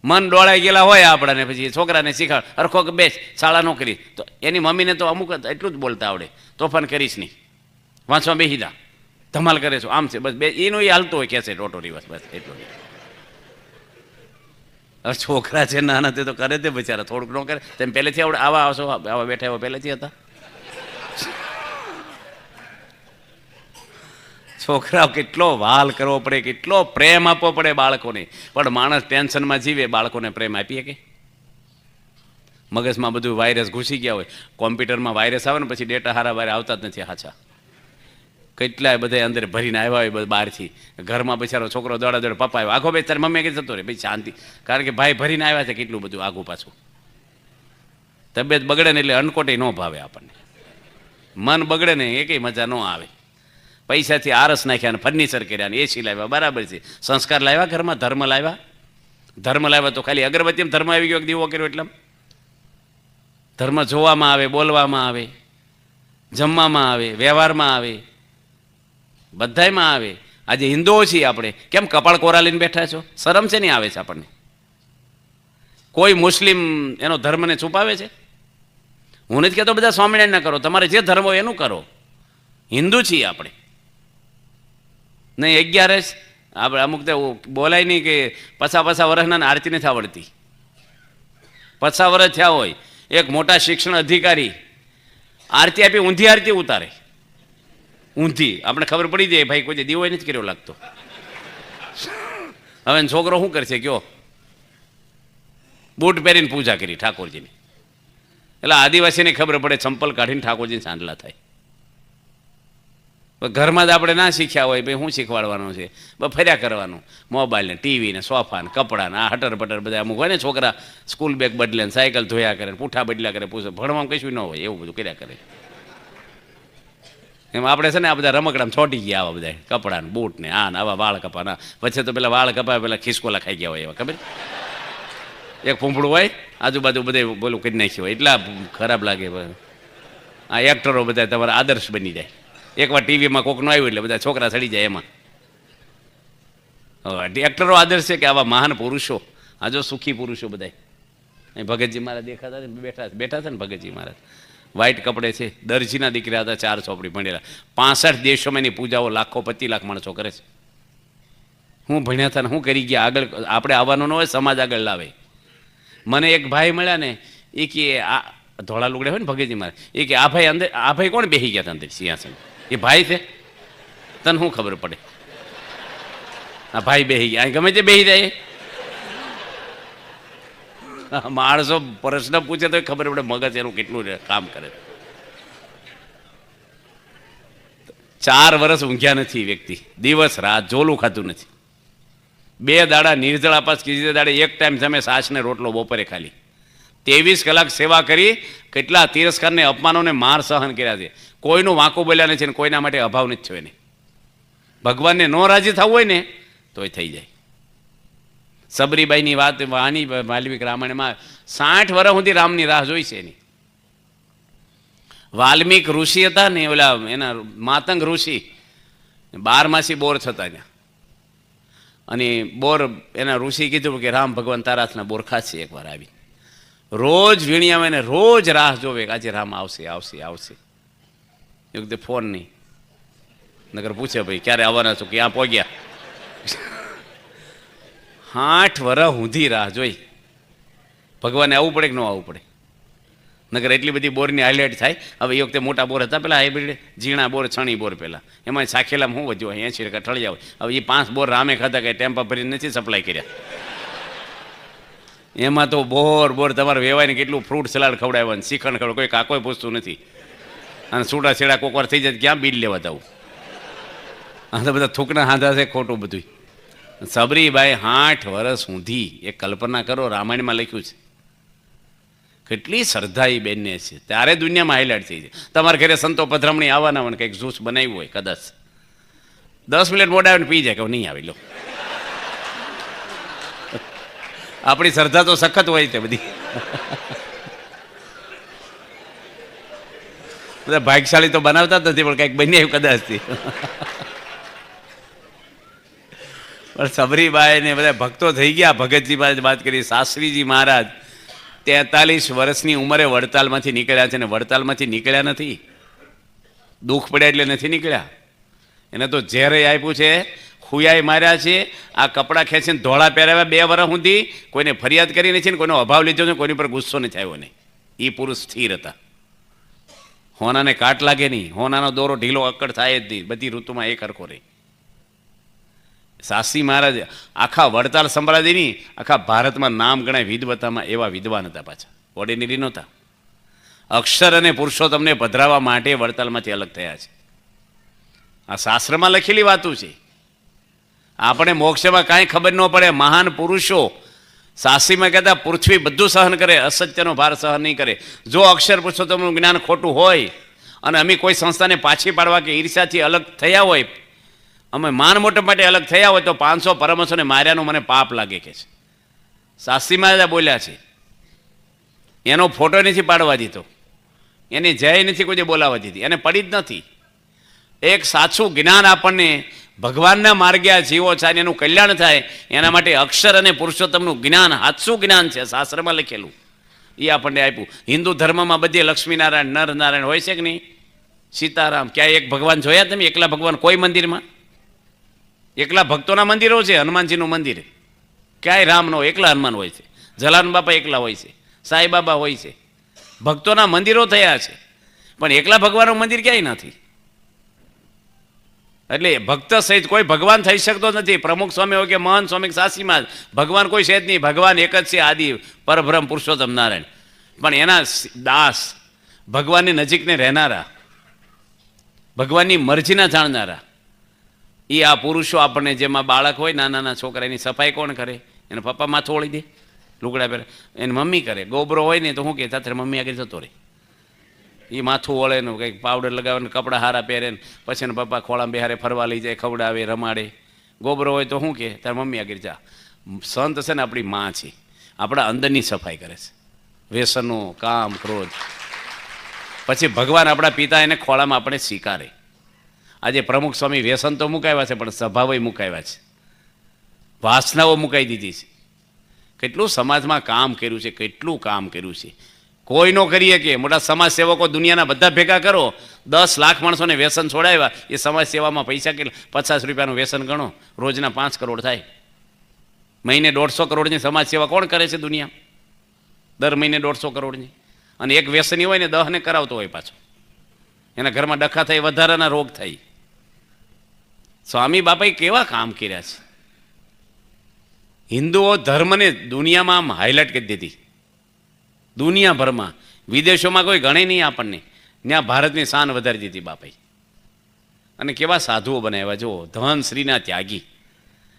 Speaker 1: મન ડોળાઈ ગયેલા હોય આપણાને, પછી છોકરાને શીખાડ, અરખો કે બેસ, શાળા નો કરી, તો એની મમ્મીને તો અમુક એટલું જ બોલતા આવડે, તોફાન કરીશ નહીં, વાંચવા બેસી જા, ધમાલ કરે છો, આમ છે, બસ બે એનું એ હાલતું હોય કેસે ટોટો રિવાસ, બસ એટલું. હવે છોકરા છે નાના તે તો કરે તે બિચારા, થોડુંક ન કરે. તેમ પહેલેથી આવડે? આવા આવશો, આવા બેઠા એવા પહેલેથી હતા? છોકરાઓ કેટલો વાલ કરવો પડે, કેટલો પ્રેમ આપવો પડે બાળકોને. પણ માણસ ટેન્શનમાં જીવે, બાળકોને પ્રેમ આપીએ કે? મગજમાં બધું વાયરસ ઘૂસી ગયા હોય. કોમ્પ્યુટરમાં વાયરસ આવે ને પછી ડેટા હારા બારે આવતા જ નથી હાચા. કેટલાય બધા અંદર ભરીને આવ્યા હોય બહારથી. ઘરમાં બિચારો છોકરો દોડા દોડે, પપ્પા આવ્યો, આખો ભાઈ તારી મમ્મી કે જતો રહે, ભાઈ શાંતિ, કારણ કે ભાઈ ભરીને આવ્યા છે કેટલું બધું આગું પાછું. તબિયત બગડે ને એટલે અનકોટે ન ભાવે આપણને. મન બગડે ને એ કંઈ મજા ન આવે. પૈસાથી આરસ નાખ્યા ને ફર્નિચર કર્યા ને એસી લાવ્યા, બરાબર છે. સંસ્કાર લાવ્યા ઘરમાં? ધર્મ લાવ્યા? ધર્મ લાવ્યા તો ખાલી અગરબત્તીમાં ધર્મ આવી ગયો, દીવો કર્યો એટલે? ધર્મ જોવામાં આવે, બોલવામાં આવે, જમવામાં આવે, વ્યવહારમાં આવે, બધાયમાં આવે. આજે હિન્દુઓ છીએ આપણે, કેમ કપાળ કોરા લઈને બેઠા છો? શરમ છે નહીં આવે છે આપણને? કોઈ મુસ્લિમ એનો ધર્મને છુપાવે છે? હું નથી કહેતો બધા સ્વામિનારાયણ ના કરો, તમારે જે ધર્મ હોય એનું કરો. હિન્દુ છીએ આપણે. નહીં 11 આપણે અમુક તો બોલાય નહીં કે 50 વર્ષના આરતી નથી આવડતી. 50 વર્ષ થયા હોય, એક મોટા શિક્ષણ અધિકારી આરતી આપી ઊંધી આરતી ઉતારે, ઊંધી. આપણે ખબર પડી જાય ભાઈ કોઈ દીવો નથી કર્યો લાગતો. હવે છોકરો શું કરશે કયો? બૂટ પહેરીને પૂજા કરી ઠાકોરજીની. એટલે આદિવાસીને ખબર પડે, ચંપલ કાઢીને ઠાકોરજીને સાંડલા થાય. ઘરમાં જ આપણે ના શીખ્યા હોય, ભાઈ શું શીખવાડવાનું છે? બસ ફર્યા કરવાનું, મોબાઈલ ને ટીવી ને સોફા ને કપડાં ને આ હટર પટર બધા અમુક હોય ને, છોકરા સ્કૂલ બેગ બદલે ને સાયકલ ધોયા કરે, પૂઠા બદલ્યા કરે, પૂછે ભણવામાં કશું ન હોય, એવું બધું કર્યા કરે. એમ આપણે છે ને આ બધા રમકડામાં છોટી ગયા, આવા બધા કપડાં ને બૂટ ને આ ને આવા વાળ કપાના. વચ્ચે તો પેલા વાળ કપાય પેલા ખિસકોલા ખાઈ ગયા હોય એવા, ખબર? એક ફૂંફડું હોય, આજુબાજુ બધે બોલું કરી નાખ્યું હોય, એટલા ખરાબ લાગે. આ એક્ટરો બધા તમારા આદર્શ બની જાય. એકવાર ટીવીમાં કોક નો આવ્યું એટલે બધા છોકરા ચડી જાય એમાં. એક્ટરો આદર્શ છે કે આવા મહાન પુરુષો, આ જો સુખી પુરુષો બધા. ભગતજી મહારાજ દેખાતા બેઠા છે ને, ભગતજી મહારાજ વ્હાઈટ કપડે છે, દરજીના દીકરા હતા, 4 ચોપડી ભણેલા. 65 દેશોમાં એની પૂજાઓ લાખો 25 લાખ માણસો કરે છે. હું ભણ્યા હતા ને હું કરી ગયા, આગળ આપણે આવવાનું ન હોય, સમાજ આગળ લાવે. મને એક ભાઈ મળ્યા ને, એ કે આ ધોળા લુગડે હોય ને ભગતજી મહારાજ, એ કે આ ભાઈ અંદર, આ ભાઈ કોણ બેસી ગયા હતા અંદર સિંહાસન? એ ભાઈ છે? તને શું ખબર પડે? આ ભાઈ બેસી ગયા, ગમે તે બેસી જાય. માણસો પ્રશ્ન પૂછે તો ખબર પડે મગજ એનું કેટલું કામ કરે. 4 વર્ષ ઊંઘ્યા નથી વ્યક્તિ, દિવસ રાત જોલું ખાતું નથી. 2 દાડા નિર્જળા પાસ, ત્રીજે દાડે એક ટાઈમ જમે, છાશ ને રોટલો બપોરે ખાલી. 23 કલાક સેવા કરી, કેટલા તિરસ્કારને અપમાનોને માર સહન કર્યા છે. કોઈનું વાંકું બોલ્યા નથી, કોઈના માટે અભાવ નથી થયો એને. ભગવાનને ન રાજી થવું હોય ને તોય થઈ જાય. સબરીબાઈની વાત આની વાલ્મિક રામાયણમાં 60 વર્ષ સુધી રામની રાહ જોઈ છે એની. વાલ્મીક ઋષિ હતા ને, ઓલા એના માતંગ ઋષિ 12 બોર થતા ત્યાં, અને બોર એના ઋષિ કીધું કે રામ ભગવાન તારા હાથના બોર ખાશે એકવાર આવી. રોજ વીણી આવે ને રોજ રાહ જોવે કે આજે રામ આવશે આવશે આવશે. એ વખતે ફોન નહીં, નગર પૂછે ભાઈ ક્યારે આવવાના છો, ક્યાં પહોંચ્યા. 8 વર્ષ ઊંધી રાહ જોઈ. ભગવાને આવવું પડે કે ન આવવું પડે, નગર એટલી બધી બોરની હાઇલાઇટ થાય. હવે એ વખતે મોટા બોર હતા, પેલા હાઇબ્રિડ ઝીણા બોર, છણી બોર, પેલા એમાં સાખેલામાં શું વધ્યું 80 ઠળિયા હોય. હવે એ 5 બોર રામે ખાતા કંઈ ટેમ્પા ભરીને નથી સપ્લાય કર્યા. એમાં તો બોર તમારે વેવાઈને કેટલું ફ્રૂટ સલાડ ખવડાવવાનું, શ્રીખંડ ખવડાવ, કોઈ કાકોય પૂછતું નથી. અને છૂટા છેડા કોકવાર થઈ જાય ક્યાં બિલ લેવા જવું. આ તો બધા થૂકના હાંધા છે ખોટું બધું. સબરીબાઈ 8 વર્ષ સુધી એ કલ્પના કરો, રામાયણમાં લખ્યું છે. કેટલી શ્રદ્ધા એ બેનને છે, ત્યારે દુનિયામાં હાઇલાઇટ થઈ છે. તમારા ઘરે સંતો પધરામણી આવવાના હોય, કંઈક જ્યુસ બનાવ્યું હોય, કદાચ 10 મિનિટ મોડા આવીને પી જાય કે નહીં આવી લો. આપણી શ્રદ્ધા તો સખત હોય છે બધી. બધા ભાગ્યશાળી તો બનાવતા જ નથી, પણ કંઈક બની આવ્યું કદાચથી. પણ સબરીબાઈ ને બધા ભક્તો થઈ ગયા. ભગતજી વાત કરી, શાસ્ત્રીજી મહારાજ 43 વર્ષની ઉંમરે વડતાલમાંથી નીકળ્યા છે, ને વડતાલમાંથી નીકળ્યા નથી, દુઃખ પડ્યા એટલે નથી નીકળ્યા. એને તો ઝેરે આપ્યું છે, ખુયાઈ માર્યા છે, આ કપડાં ખેંચીને ધોળા પહેરાવ્યા 2 વર્ષ સુધી, કોઈને ફરિયાદ કરી નથી, ને કોઈનો અભાવ લીધો છે, કોઈની પર ગુસ્સો નથી આવ્યો નહીં. એ પુરુષ સ્થિર હતા. હોનાને કાટ લાગે નહીં, હોનાનો દોરો ઢીલો અક્કડ થાય જ નહીં, બધી ઋતુમાં એક હરખો રહે. શાસ્ત્રી મહારાજ આખા વડતાલ સંભળાદીની આખા ભારતમાં નામ ગણાય વિદ્વતામાં, એવા વિદ્વાન હતા. પાછા ઓર્ડિનરી નહોતા. અક્ષર અને પુરુષોત્તમને પધરાવવા માટે વડતાલમાંથી અલગ થયા છે. આ શાસ્ત્રમાં લખેલી વાતો છે. આપણે મોક્ષમાં કાંઈ ખબર ન પડે. મહાન પુરુષો શાસ્ત્રીમાં કહેતા પૃથ્વી બધું સહન કરે, અસત્યનો ભાર સહન નહીં કરે. જો અક્ષર પુરુષોત્તમનું જ્ઞાન ખોટું હોય અને અમે કોઈ સંસ્થાને પાછી પાડવા કે ઈર્ષ્યાથી અલગ થયા હોય, અમે માન મોટપ માટે અલગ થયા હોય, તો 500 પરમહંસોને માર્યાનું મને પાપ લાગે કે છે. શાસ્ત્રીમાં બોલ્યા છે. એનો ફોટો નથી પાડવા દીધો, એની જય નથી કોઈ બોલાવવા દીધી, એને પડી જ નથી. એક સાચું જ્ઞાન આપણને ભગવાનના માર્ગે આ જીવો છે, એનું કલ્યાણ થાય એના માટે અક્ષર અને પુરુષોત્તમનું જ્ઞાન સાચું જ્ઞાન છે, શાસ્ત્રમાં લખેલું, એ આપણને આપ્યું. હિન્દુ ધર્મમાં બધી લક્ષ્મીનારાયણ નર નારાયણ હોય છે કે નહીં? સીતારામ, ક્યાંય એક ભગવાન જોયા તમે એકલા ભગવાન કોઈ મંદિરમાં? એકલા ભક્તોના મંદિરો છે. હનુમાનજીનું મંદિર ક્યાંય રામ નો, એકલા હનુમાન હોય છે. જલારામ બાપા એકલા હોય છે, સાંઈબાબા હોય છે. ભક્તોના મંદિરો થયા છે, પણ એકલા ભગવાનનું મંદિર ક્યાંય નથી. એટલે ભક્ત સહિત કોઈ ભગવાન થઈ શકતો નથી. પ્રમુખ સ્વામી હોય કે મહંત સ્વામી શાસ્ત્રીમાં ભગવાન કોઈ છે જ નહીં. ભગવાન એક જ છે, આદિ પરબ્રહ્મ પુરુષોત્તમ નારાયણ. પણ એના દાસ, ભગવાનની નજીકને રહેનારા, ભગવાનની મરજીના જાણનારા, એ આ પુરુષો આપણને, જેમાં બાળક હોય, નાના છોકરા, એની સફાઈ કોણ કરે? એને પપ્પા માથું ઓળી દે, લુગડા પહેરે, એની મમ્મી કરે. ગોબરો હોય ને તો શું કે તારે મમ્મી આગળ જતો રહે, એ માથું ઓળે ને કંઈક પાવડર લગાવે ને કપડાં હારા પહેરે ને પછી એને પપ્પા ખોળામાં બેહારે ફરવા લઈ જાય, ખવડાવે, રમાડે. ગોબરો હોય તો શું કે તારે મમ્મી આગળ જા. સંત છે ને આપણી માં છે, આપણા અંદરની સફાઈ કરે છે, વ્યસનો, કામ, ક્રોધ. પછી ભગવાન આપણા પિતા એને ખોળામાં આપણે સ્વીકારે. આજે પ્રમુખ સ્વામી વ્યસન તો મુકાવ્યા છે, પણ સ્વભાવય મુકાવ્યા છે, વાસનાઓ મુકાઈ દીધી છે. કેટલું સમાજમાં કામ કર્યું છે, કેટલું કામ કર્યું છે. કોઈ નો કરીએ કે મોટા સમાજ સેવકો દુનિયાના બધા ભેગા કરો, 10 લાખ માણસોને વ્યસન છોડાવ્યા. એ સમાજ સેવામાં પૈસા કેટલા? 50 રૂપિયાનું વ્યસન ગણો, રોજના 5 કરોડ થાય. મહિને 150 કરોડની સમાજ સેવા કોણ કરે છે દુનિયા? દર મહિને 150 કરોડની. અને એક વ્યસની હોય ને 10 ને કરાવતો હોય પાછો, એના ઘરમાં ડખા થાય, વધારાના રોગ થાય. સ્વામી બાપાએ કેવા કામ કર્યા છે. હિન્દુઓ ધર્મને દુનિયામાં આમ હાઇલાઇટ કરી દીધી, દુનિયાભરમાં. વિદેશોમાં કોઈ ગણે નહીં આપણને, ત્યાં ભારતની શાન વધારી દીધી બાપાઈ. અને કેવા સાધુઓ બનાવ્યા, જુઓ, ધન શ્રીના ત્યાગી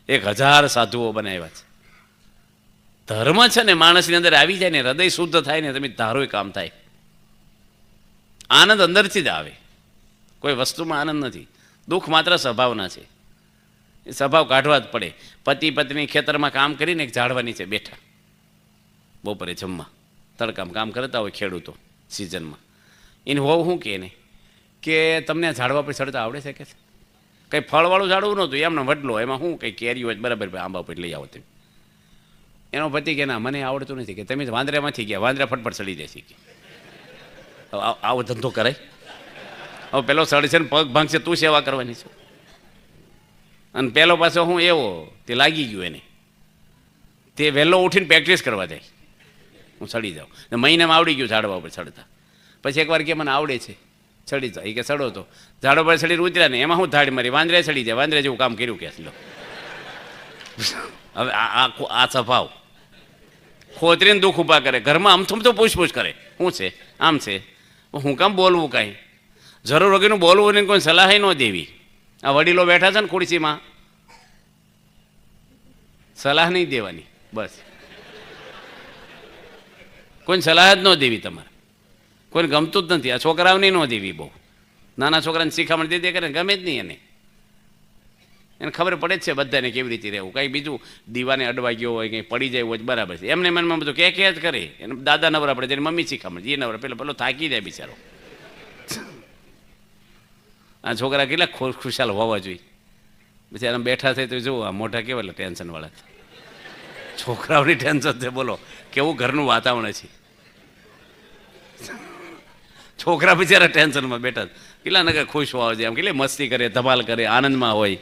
Speaker 1: 1000 સાધુઓ બનાવ્યા છે. ધર્મ છે ને માણસની અંદર આવી જાય ને, હૃદય શુદ્ધ થાય ને, તમે ધારો કામ થાય. આનંદ અંદરથી જ આવે, કોઈ વસ્તુમાં આનંદ નથી. દુઃખ માત્ર સ્વભાવના છે, એ સ્વભાવ કાઢવા જ પડે. પતિ પત્ની ખેતરમાં કામ કરીને એક ઝાડવા નીચે બેઠા, બપોરે જમવા, તડકામાં કામ કરતા હોય ખેડૂતો સિઝનમાં. એને હોવ શું કે એને કે તમને આ ઝાડવા પર ચડતા આવડે છે કે કંઈ ફળવાળું ઝાડવું નહોતું એમને વડલો એમાં શું કંઈ કેરી હોય બરાબર આંબા પર લઈ આવો તમે. એનો પતિ કે ના મને આવડતું નથી કે તમે વાંદરામાંથી ગયા વાંદરા ફટફટ ચડી જાય છે કે આવો ધંધો કરાય. હવે પેલો સડશે ને પગ ભાંગશે તું સેવા કરવાની છે. અને પેલો પાછો હું એવો તે લાગી ગયું એને તે વહેલો ઉઠીને પ્રેક્ટિસ કરવા જાય હું ચડી જાઉં ને મહિનામાં આવડી ગયું ઝાડવા ઉપર ચડતા. પછી એકવાર કે મને આવડે છે ચડી જાય એ કે ચડો તો ઝાડો પર ચડીને ઉતર્યા ને એમાં હું ધાડ મારી વાંદરે ચડી જાય વાંદરે જેવું કામ કર્યું કે લો. હવે આ સ્વભાવ ખોતરીને દુઃખ ઊભા કરે ઘરમાં આમથું તો પૂછપૂછ કરે શું છે આમ છે હું કામ બોલવું કાંઈ જરૂર વગરનું બોલવું ને કોઈ સલાહ ન દેવી. આ વડીલો બેઠા છે ને ખુરશીમાં સલાહ નહીં દેવાની બસ કોઈને સલાહ જ ન દેવી તમારે કોઈને ગમતું જ નથી. આ છોકરાઓને ન દેવી બહુ નાના છોકરાને શીખામણ દે દે કરે ગમે જ નહીં એને ખબર પડે જ છે બધાને કેવી રીતે રહેવું. કાંઈ બીજું દીવાને અડવા ગયો હોય કંઈ પડી જાય હોય બરાબર છે એમને મનમાં બધું કે જ કરે એને દાદા નવરા પડે તેની મમ્મી શીખામણ એ નવરા પેલો થાકી જાય બિચારો. આ છોકરા કેટલા ખુશાલ હોવા જોઈએ બિચારા બેઠા થાય તો જુઓ આ મોટા કેવા ટેન્શનવાળા છોકરાઓની ટેન્શન છે બોલો કેવું ઘરનું વાતાવરણ છે. છોકરા બિચારા ટેન્શનમાં બેઠા કેટલા નગર ખુશ હોવા જોઈએ આમ કેટલી મસ્તી કરે ધમાલ કરે આનંદમાં હોય.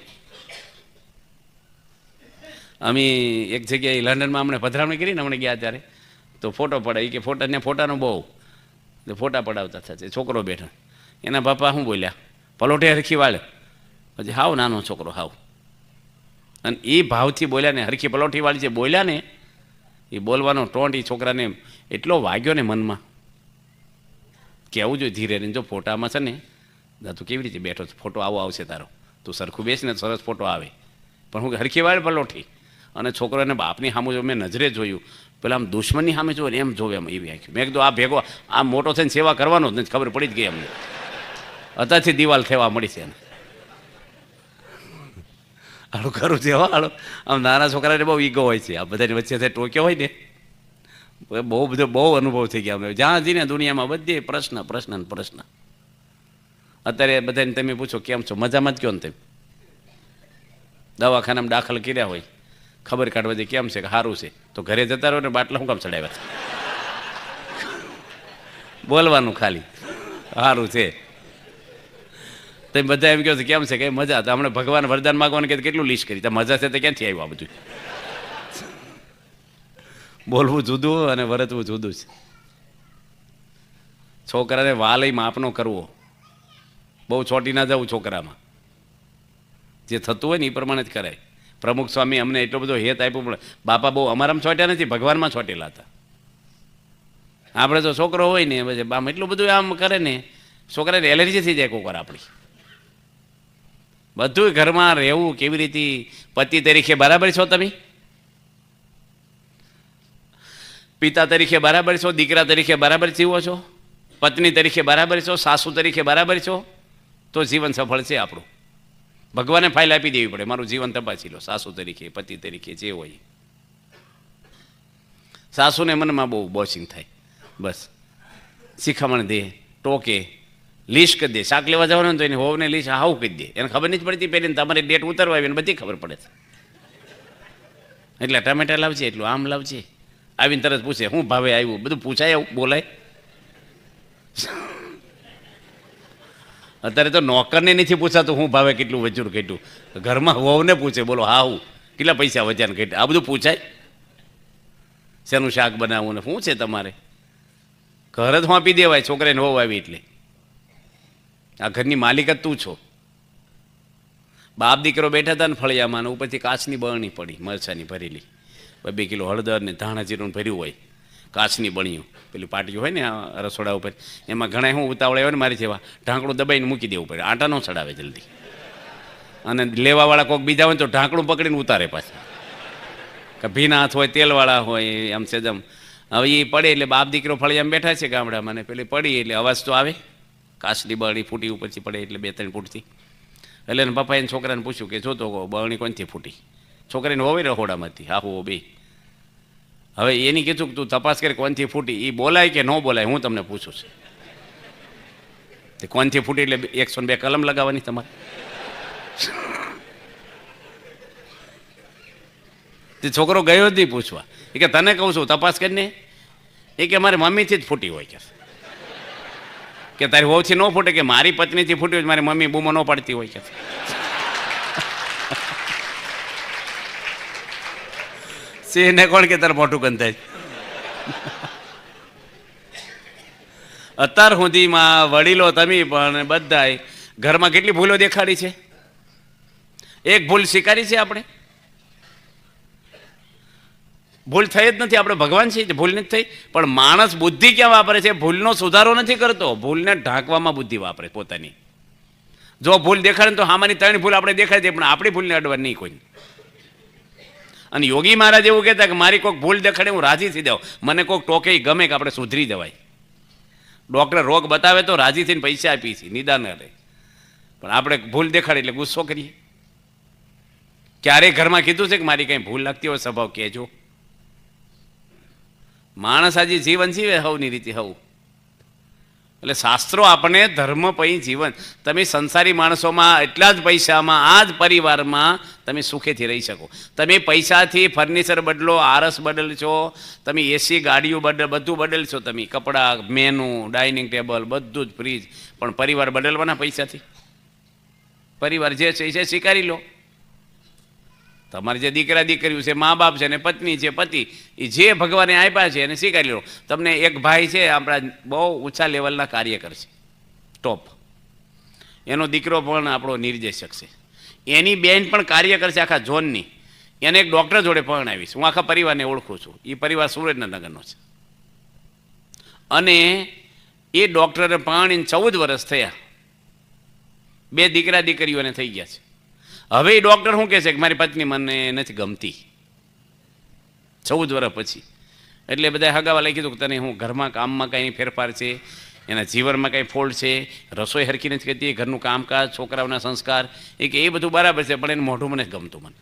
Speaker 1: અમે એક જગ્યાએ લંડનમાં અમને પધરામણી કરી ને હમણાં ગયા ત્યારે તો ફોટો પડાવી કે ફોટાનો બહુ ફોટા પડાવતા થશે છોકરો બેઠા એના પપ્પા શું બોલ્યા પલોટે હરખી વાળે પછી હાવ નાનો છોકરો હાવ અને એ ભાવથી બોલ્યા ને હરખી પલોઠી વાળી જે બોલ્યા ને એ બોલવાનો ટોન્ટ એ છોકરાને એટલો વાગ્યો ને મનમાં કહેવું જોઈએ ધીરે રહીને જો ફોટામાં છે ને તું કેવી રીતે બેઠો ફોટો આવો આવશે તારો તું સરખું બેસ ને સરસ ફોટો આવે પણ હું હરખી વાળ પલોઠી અને છોકરાને બાપની સામે જો મેં નજરે જોયું પેલા આમ દુશ્મનની સામે જોયું ને એમ જોવે એમ એવી આંખ્યું મેં કીધું આ ભેગો આ મોટો થઈને સેવા કરવાનો જ નથી ખબર પડી જ ગઈ અમને અત્યારથી દિવાલ થવા મળી છે એને આડું ખરું છે આડું આમ નાના છોકરાને બહુ ઈગો હોય છે આ બધાની વચ્ચે ટોક્યો હોય ને બહુ અનુભવ થઈ ગયા અમને જ્યાં જઈને દુનિયામાં બધી પ્રશ્ન અત્યારે બધાને તમે પૂછો કેમ છો મજામાં જ કહો ને તમે દવાખાનામાં દાખલ કર્યા હોય ખબર કાઢવા દે કેમ છે કે સારું છે તો ઘરે જતા રહો ને બાટલા શું કામ ચડાવ્યા છે બોલવાનું ખાલી સારું છે તમે બધા એમ કહો છો કેમ છે કે મજા તો હમણાં ભગવાન વરદાન માગવાનું કે કેટલું લીસ્ટ કરી તો મજા છે તો ક્યાંથી આવ્યું આ બધું બોલવું જુદું અને વર્તવું જુદું છે. છોકરાને વાલય માપનો કરવો બહુ છોટી ના જવું છોકરામાં જે થતું હોય ને એ પ્રમાણે જ કરાય. પ્રમુખ સ્વામી અમને એટલો બધો હેત આપ્યો પણ બાપા બહુ અમારામાં છોટ્યા નથી ભગવાનમાં છોટેલા હતા. આપણે તો છોકરો હોય ને પછી આમ એટલું બધું આમ કરે ને છોકરાને એલર્જી થઈ જાય કોકવાર આપણી. બધું ઘરમાં રહેવું કેવી રીતે પતિ તરીકે બરાબર છો તમે પિતા તરીકે બરાબર છો દીકરા તરીકે બરાબર જીવો છો પત્ની તરીકે બરાબર છો સાસુ તરીકે બરાબર છો તો જીવન સફળ છે આપણું. ભગવાને ફાઇલ આપી દેવી પડે મારું જીવન તપાસી લો સાસુ તરીકે પતિ તરીકે જે હોય. સાસુને મનમાં બહુ બોસિંગ થાય બસ શિખામણ દે ટોકે લીસ્ટ કરી દે શાક લેવા જવાનું તો એને હોવને લીસ્ટ હાવ કરી દે એને ખબર નથી પડતી પહેરીને તમારે ડેટ ઉતરવા આવીને બધી ખબર પડે છે એટલે ટમેટા લાવજે એટલું આમ લાવજે આવીને તરત પૂછે શું ભાવે આવ્યું બધું પૂછાય એવું બોલાય. અત્યારે તો નોકરને નથી પૂછાતું હું ભાવે કેટલું વચુર કેટલું ઘરમાં વહુને પૂછે બોલો હા હું કેટલા પૈસા વચ્ચાને કેટલા આ બધું પૂછાય. શેનું શાક બનાવવું ને શું છે તમારે ઘર જ આપી દેવાય છોકરાને વહુ આવી એટલે આ ઘરની માલિક જ તું છો. બાપ દીકરો બેઠા હતા ને ફળિયામાં ને ઉપરથી કાચની બરણી પડી મરચાની ભરેલી 2 કિલો હળદર ને ધાણા જીરું ભર્યું હોય કાચની બણીઓ પેલી પાટીઓ હોય ને રસોડા ઉપર એમાં ઘણા શું ઉતાવળે હોય ને મારી જેવા ઢાંકણું દબાઈને મૂકી દેવું પડે આટા ન ચડાવે જલ્દી અને લેવાવાળા કોઈક બીજા હોય તો ઢાંકણું પકડીને ઉતારે પાછા કે ભીના હાથ હોય તેલવાળા હોય આમ સેજમ હવે એ પડે એટલે બાપ દીકરો ફળિયામાં બેઠા છે ગામડામાં ને પેલી પડી એટલે અવાજ તો આવે કાચની બરણી ફૂટી ઉપરથી પડે એટલે 2-3 ફૂટથી એટલે એને પપ્પાએ છોકરાને પૂછ્યું કે જોતો બરણી કોનથી ફૂટી છોકરીને હોવી રહોડામાંથી હા હો બે હવે એની કીધું કે તું તપાસ કરી કોનથી ફૂટી એ બોલાય કે ન બોલાય હું તમને પૂછું છું તે કોનથી ફૂટી એટલે 102 કલમ લગાવવાની તમારે? તે છોકરો ગયો જ નહીં પૂછવા. એ કે તને કહું છું તપાસ કરીને. એ કે મારી મમ્મીથી જ ફૂટી હોય કે તારી વહુથી ન ફૂટે, કે મારી પત્નીથી ફૂટી હોય, મારી મમ્મી બૂમો ન પાડતી હોય કે. સિંહને કોણ કે તારે મોટું ગંધાય? અત્યાર સુધીમાં વડીલો તમે પણ બધાય ઘરમાં કેટલી ભૂલો દેખાડી છે? એક ભૂલ સ્વીકારી છે આપણે? ભૂલ થઈ જ નથી. આપણે ભગવાન છીએ, ભૂલ નથી થઈ. પણ માણસ બુદ્ધિ ક્યાં વાપરે છે? ભૂલનો સુધારો નથી કરતો, ભૂલને ઢાંકવામાં બુદ્ધિ વાપરે પોતાની. જો ભૂલ દેખાડે તો હામાની 3 ભૂલ આપણે દેખાય છે, પણ આપણી ભૂલને અડવા નહીં કોઈ. અને યોગી મહારાજ એવું કહેતા કે મારી કોઈક ભૂલ દેખાડે હું રાજી થઈ જાઉં, મને કોઈક ટોકે ગમે કે આપણે સુધરી જવાય. ડૉક્ટર રોગ બતાવે તો રાજી થઈને પૈસા આપી છે, નિદાન કરે. પણ આપણે ભૂલ દેખાડે એટલે ગુસ્સો કરીએ. ક્યારેય ઘરમાં કીધું છે કે મારી કંઈ ભૂલ લાગતી હોય સ્વભાવ કહેજો? માણસ આજે જીવન જીવે હવની રીતે હવ. એટલે શાસ્ત્રો આપણને ધર્મ પછી જીવન. તમે સંસારી માણસોમાં એટલા જ પૈસામાં આ જ પરિવારમાં તમે સુખેથી રહી શકો. તમે પૈસાથી ફર્નિચર બદલો, આરસ બદલશો, તમે એસી ગાડીઓ બધું બદલશો, તમે કપડાં, મેનુ, ડાઇનિંગ ટેબલ બધું જ ફ્રીજ, પણ પરિવાર બદલવાના પૈસાથી? પરિવાર જે છે એ સ્વીકારી લો. તમારે જે દીકરા દીકરીઓ છે, મા બાપ છે, ને પત્ની છે, પતિ, એ જે ભગવાને આપ્યા છે એને સ્વીકારી લો. તમને એક ભાઈ છે આપણા બહુ ઊંચા લેવલના કાર્યકર છે, ટોપ. એનો દીકરો પણ આપણો નિર્દેશક છે, એની બેન પણ કાર્યકર છે આખા ઝોનની. એને એક ડૉક્ટર જોડે પરણાવીશ. હું આખા પરિવારને ઓળખું છું. એ પરિવાર સુરેન્દ્રનગરનો છે. અને એ ડૉક્ટરે પરણીને 14 વર્ષ થયા, 2 દીકરા દીકરીઓને થઈ ગયા છે. હવે એ ડૉક્ટર શું કહે છે કે મારી પત્ની મને નથી ગમતી 14 વર્ષ પછી. એટલે બધા હગાવાલાએ કીધું કે તને હું ઘરમાં કામમાં કંઈ ફેરફાર છે, એના જીવનમાં કંઈ ફોલ્ટ છે, રસોઈ હરખી નથી કરતી, ઘરનું કામકાજ, છોકરાઓના સંસ્કાર, એ કે એ બધું બરાબર છે, પણ એનું મોઢું મને ગમતું. મને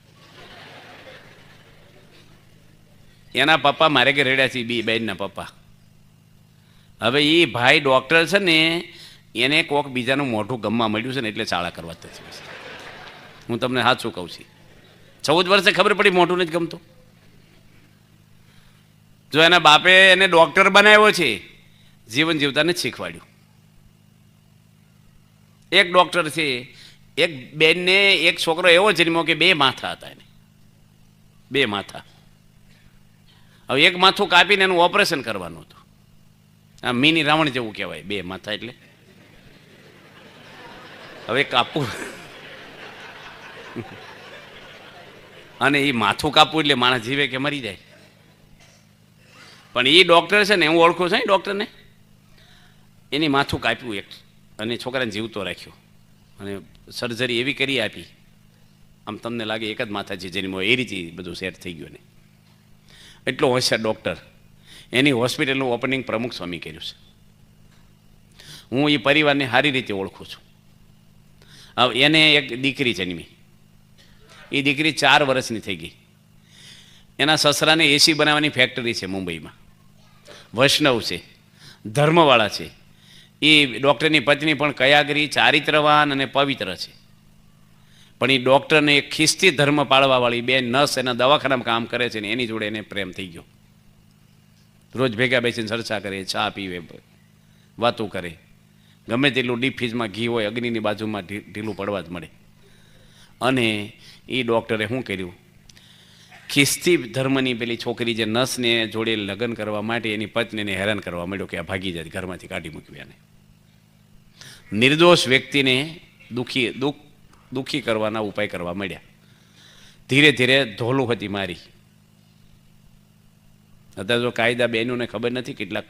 Speaker 1: એના પપ્પા મારે કે રેડ્યા છે, બી બેનના પપ્પા. હવે એ ભાઈ ડૉક્ટર છે ને, એને કોઈક બીજાનું મોઢું ગમવા મળ્યું છે ને એટલે ચાળા કરવા થતી. હું તમને સાચું કહું છું, 14 વર્ષે ખબર પડી મોઢું નથી ગમતું. જો એના બાપે એને ડૉક્ટર બનાવ્યો છે, જીવન જીવતા નથી શીખવાડ્યું. એક ડૉક્ટર છે, એક બેનને એક છોકરો એવો જન્મ્યો કે 2 માથા હતા એને, 2 માથા. હવે એક માથું કાપીને એનું ઓપરેશન કરવાનું હતું. આ મિની રાવણ જેવું કહેવાય, 2 માથા એટલે. હવે કાપવું અને એ માથું કાપવું એટલે માણસ જીવે કે મરી જાય. પણ એ ડૉક્ટર છે ને, હું ઓળખું છું એ ડૉક્ટરને, એની માથું કાપ્યું એક, અને છોકરાને જીવતો રાખ્યો, અને સર્જરી એવી કરી આપી, આમ તમને લાગે એક જ માથા છે જેની એ રીતે બધું સેટ થઈ ગયું. ને એટલો હોશિયાર ડૉક્ટર. એની હોસ્પિટલનું ઓપનિંગ પ્રમુખ સ્વામી કર્યું છે. હું એ પરિવારને સારી રીતે ઓળખું છું. હવે એને એક દીકરી જન્મી. એ દીકરી 4 વર્ષની થઈ ગઈ. એના સસરાને એસી બનાવવાની ફેક્ટરી છે મુંબઈમાં. વૈષ્ણવ છે, ધર્મવાળા છે. એ ડૉક્ટરની પત્ની પણ કયાગરી, ચારિત્રવાન અને પવિત્ર છે. પણ એ ડૉક્ટરને એક ખિસ્તી ધર્મ પાળવાવાળી બે નર્સ એના દવાખાનામાં કામ કરે છે ને એની જોડે એને પ્રેમ થઈ ગયો. રોજ ભેગા બેસીને ચર્ચા કરે, ચા પીવે, વાતો કરે. ગમે તેટલું ડીપ ફ્રીજમાં ઘી હોય, અગ્નિની બાજુમાં ઢીલું પડવા જ મળે. અને એ ડૉક્ટરે શું કર્યું, ખિસ્તી ધર્મની પેલી છોકરી જે નર્સને જોડે લગ્ન કરવા માટે એની પત્નીને હેરાન કરવા માંડ્યો કે આ ભાગી જાય, ઘરમાંથી કાઢી મૂક્યું એને. નિર્દોષ વ્યક્તિને દુઃખી કરવાના ઉપાય કરવા માંડ્યા. ધીરે ધીરે ધોલું હતી મારી. અત્યારે જો કાયદા બહેનોને ખબર નથી કેટલાક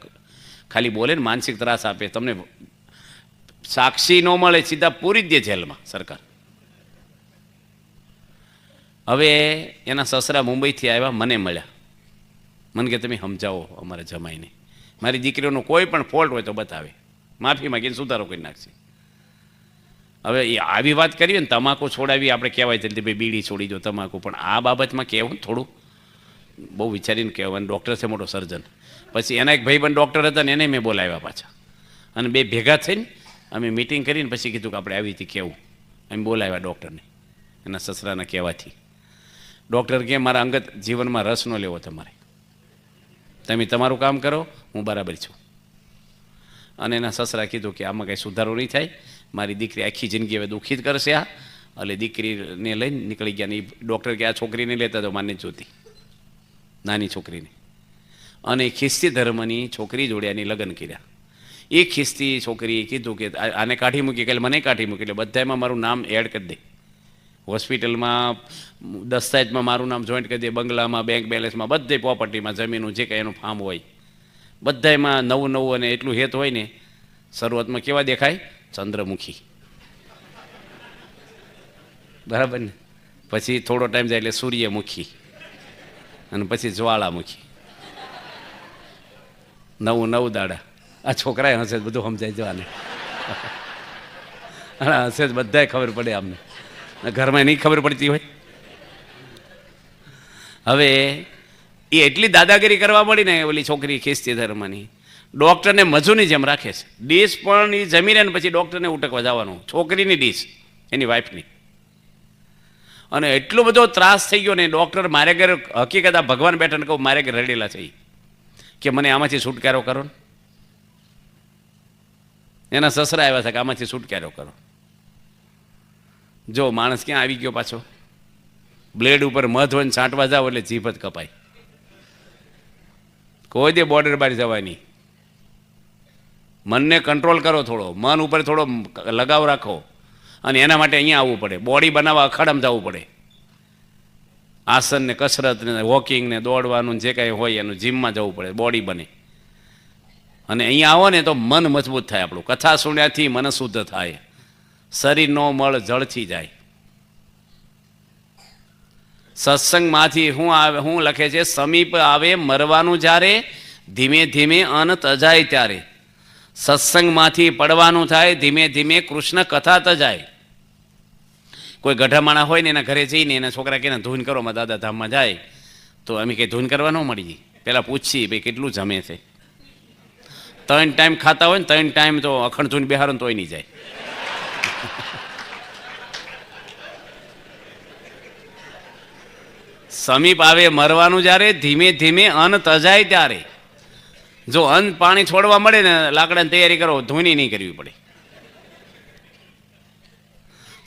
Speaker 1: ખાલી બોલે ને માનસિક ત્રાસ આપે. તમને સાક્ષી ન મળે સીધા પૂરી જ દે જેલમાં સરકાર. હવે એના સસરા મુંબઈથી આવ્યા, મને મળ્યા. મને કે તમે સમજાવો અમારા જમાઈને, મારી દીકરીઓનો કોઈ પણ ફોલ્ટ હોય તો બતાવે, માફી માગીને સુધારો કરી નાખશે. હવે એ આવી વાત કરીએ ને, તમાકુ છોડાવી આપણે કહેવાય જલ્દી ભાઈ બીડી છોડી દો તમાકુ, પણ આ બાબતમાં કહેવું થોડું બહુ વિચારીને કહેવાનું. ડૉક્ટર છે મોટો સર્જન. પછી એના એક ભાઈ પણ ડૉક્ટર હતા ને એને મેં બોલાવ્યા પાછા, અને બે ભેગા થઈને અમે મિટિંગ કરીને પછી કીધું કે આપણે આવી રીતે કહેવું. એમ બોલાવ્યા ડૉક્ટરને એના સસરાના કહેવાથી. ડૉક્ટર કહે મારા અંગત જીવનમાં રસ ન લેવો તમારે, તમે તમારું કામ કરો, હું બરાબર છું. અને એના સસરા કીધું કે આમાં કંઈ સુધારો નહીં થાય, મારી દીકરી આખી જિંદગી હવે દુઃખી જ કરશે આ. એટલે દીકરીને લઈને નીકળી ગયા. ને ડૉક્ટર કે આ છોકરીને લેતા તો માને જોતી, નાની છોકરીને. અને ખ્રિસ્તી ધર્મની છોકરી જોડે એની લગ્ન કર્યા. એ ખ્રિસ્તી છોકરીએ કીધું કે આને કાઢી મૂકી, કે મને કાઢી મૂકી, એટલે બધામાં મારું નામ એડ કરી દે, હોસ્પિટલમાં દસ્તાવેજમાં મારું નામ જોઈન્ટ કરી દે, બંગલામાં, બેંક બેલેન્સમાં, બધે પ્રોપર્ટીમાં, જમીનનું જે કંઈ એનું ફાર્મ હોય બધામાં નવું નવું. અને એટલું હેત હોય ને, શરૂઆતમાં કેવા દેખાય? ચંદ્રમુખી, બરાબર ને? પછી થોડો ટાઈમ જાય એટલે સૂર્યમુખી, અને પછી જ્વાળામુખી. નવું દાડા. આ છોકરાએ હશે બધું સમજાય જવાને, હશે જ બધાય ખબર પડે અમને, ઘરમાં નહીં ખબર પડતી હોય. હવે એ એટલી દાદાગીરી કરવા મળી ને ઓલી છોકરી ખ્રિસ્તી ધર્મની, ડૉક્ટરને મજૂરની જેમ રાખે છે. ડીશ પણ એ જમી રહે ને પછી ડૉક્ટરને ઉટકવા જવાનું, છોકરીની ડીશ એની વાઈફની. અને એટલો બધો ત્રાસ થઈ ગયો ને, ડૉક્ટર મારે ઘરે, હકીકત આ ભગવાન બેઠા ને કહું મારે ઘરે રડેલા છે કે મને આમાંથી છુટકારો કરો ને. એના સસરા આવ્યા હતા કે આમાંથી છુટકારો કરો. જો માણસ ક્યાં આવી ગયો પાછો, બ્લેડ ઉપર મધ હોય ને છાંટવા જાવ એટલે જીભ જ કપાય. કોઈ દે બોર્ડર બહાર જવાની. મનને કંટ્રોલ કરો, થોડો મન ઉપર થોડો લગાવ રાખો. અને એના માટે અહીંયા આવવું પડે, બોડી બનાવવા અખાડામાં જવું પડે. આસન ને કસરત ને વોકિંગ ને દોડવાનું જે કાંઈ હોય એનું જીમમાં જવું પડે, બોડી બને. અને અહીંયા આવો ને તો મન મજબૂત થાય આપણું. કથા સુણ્યાથી મન શુદ્ધ થાય, શરીરનો મળ જળથી જાય. સત્સંગમાંથી હું લખે છે, સમીપ આવે મરવાનું જ્યારે, ધીમે ધીમે અનંત અજાય ત્યારે. સત્સંગમાંથી પડવાનું થાય, ધીમે ધીમે કૃષ્ણ કથા તજાય. કોઈ ગઢા માણા હોય ને એના ઘરે જઈને એના છોકરા કે ધૂન કરો, માં દાદા ધામમાં જાય તો અમે કંઈ ધૂન કરવા ન મળી. પહેલાં પૂછીએ ભાઈ કેટલું જમે છે. 3 ટાઈમ ખાતા હોય ને 3 ટાઈમ તો અખંડ ધૂન બેહારો તોય નહીં જાય. સમીપ આવે મરવાનું જ્યારે, ધીમે ધીમે અન્ન તજાય ત્યારે. જો અન્ન પાણી છોડવા મળે ને, લાકડાની તૈયારી કરો, ધૂની નહીં કરવી પડે.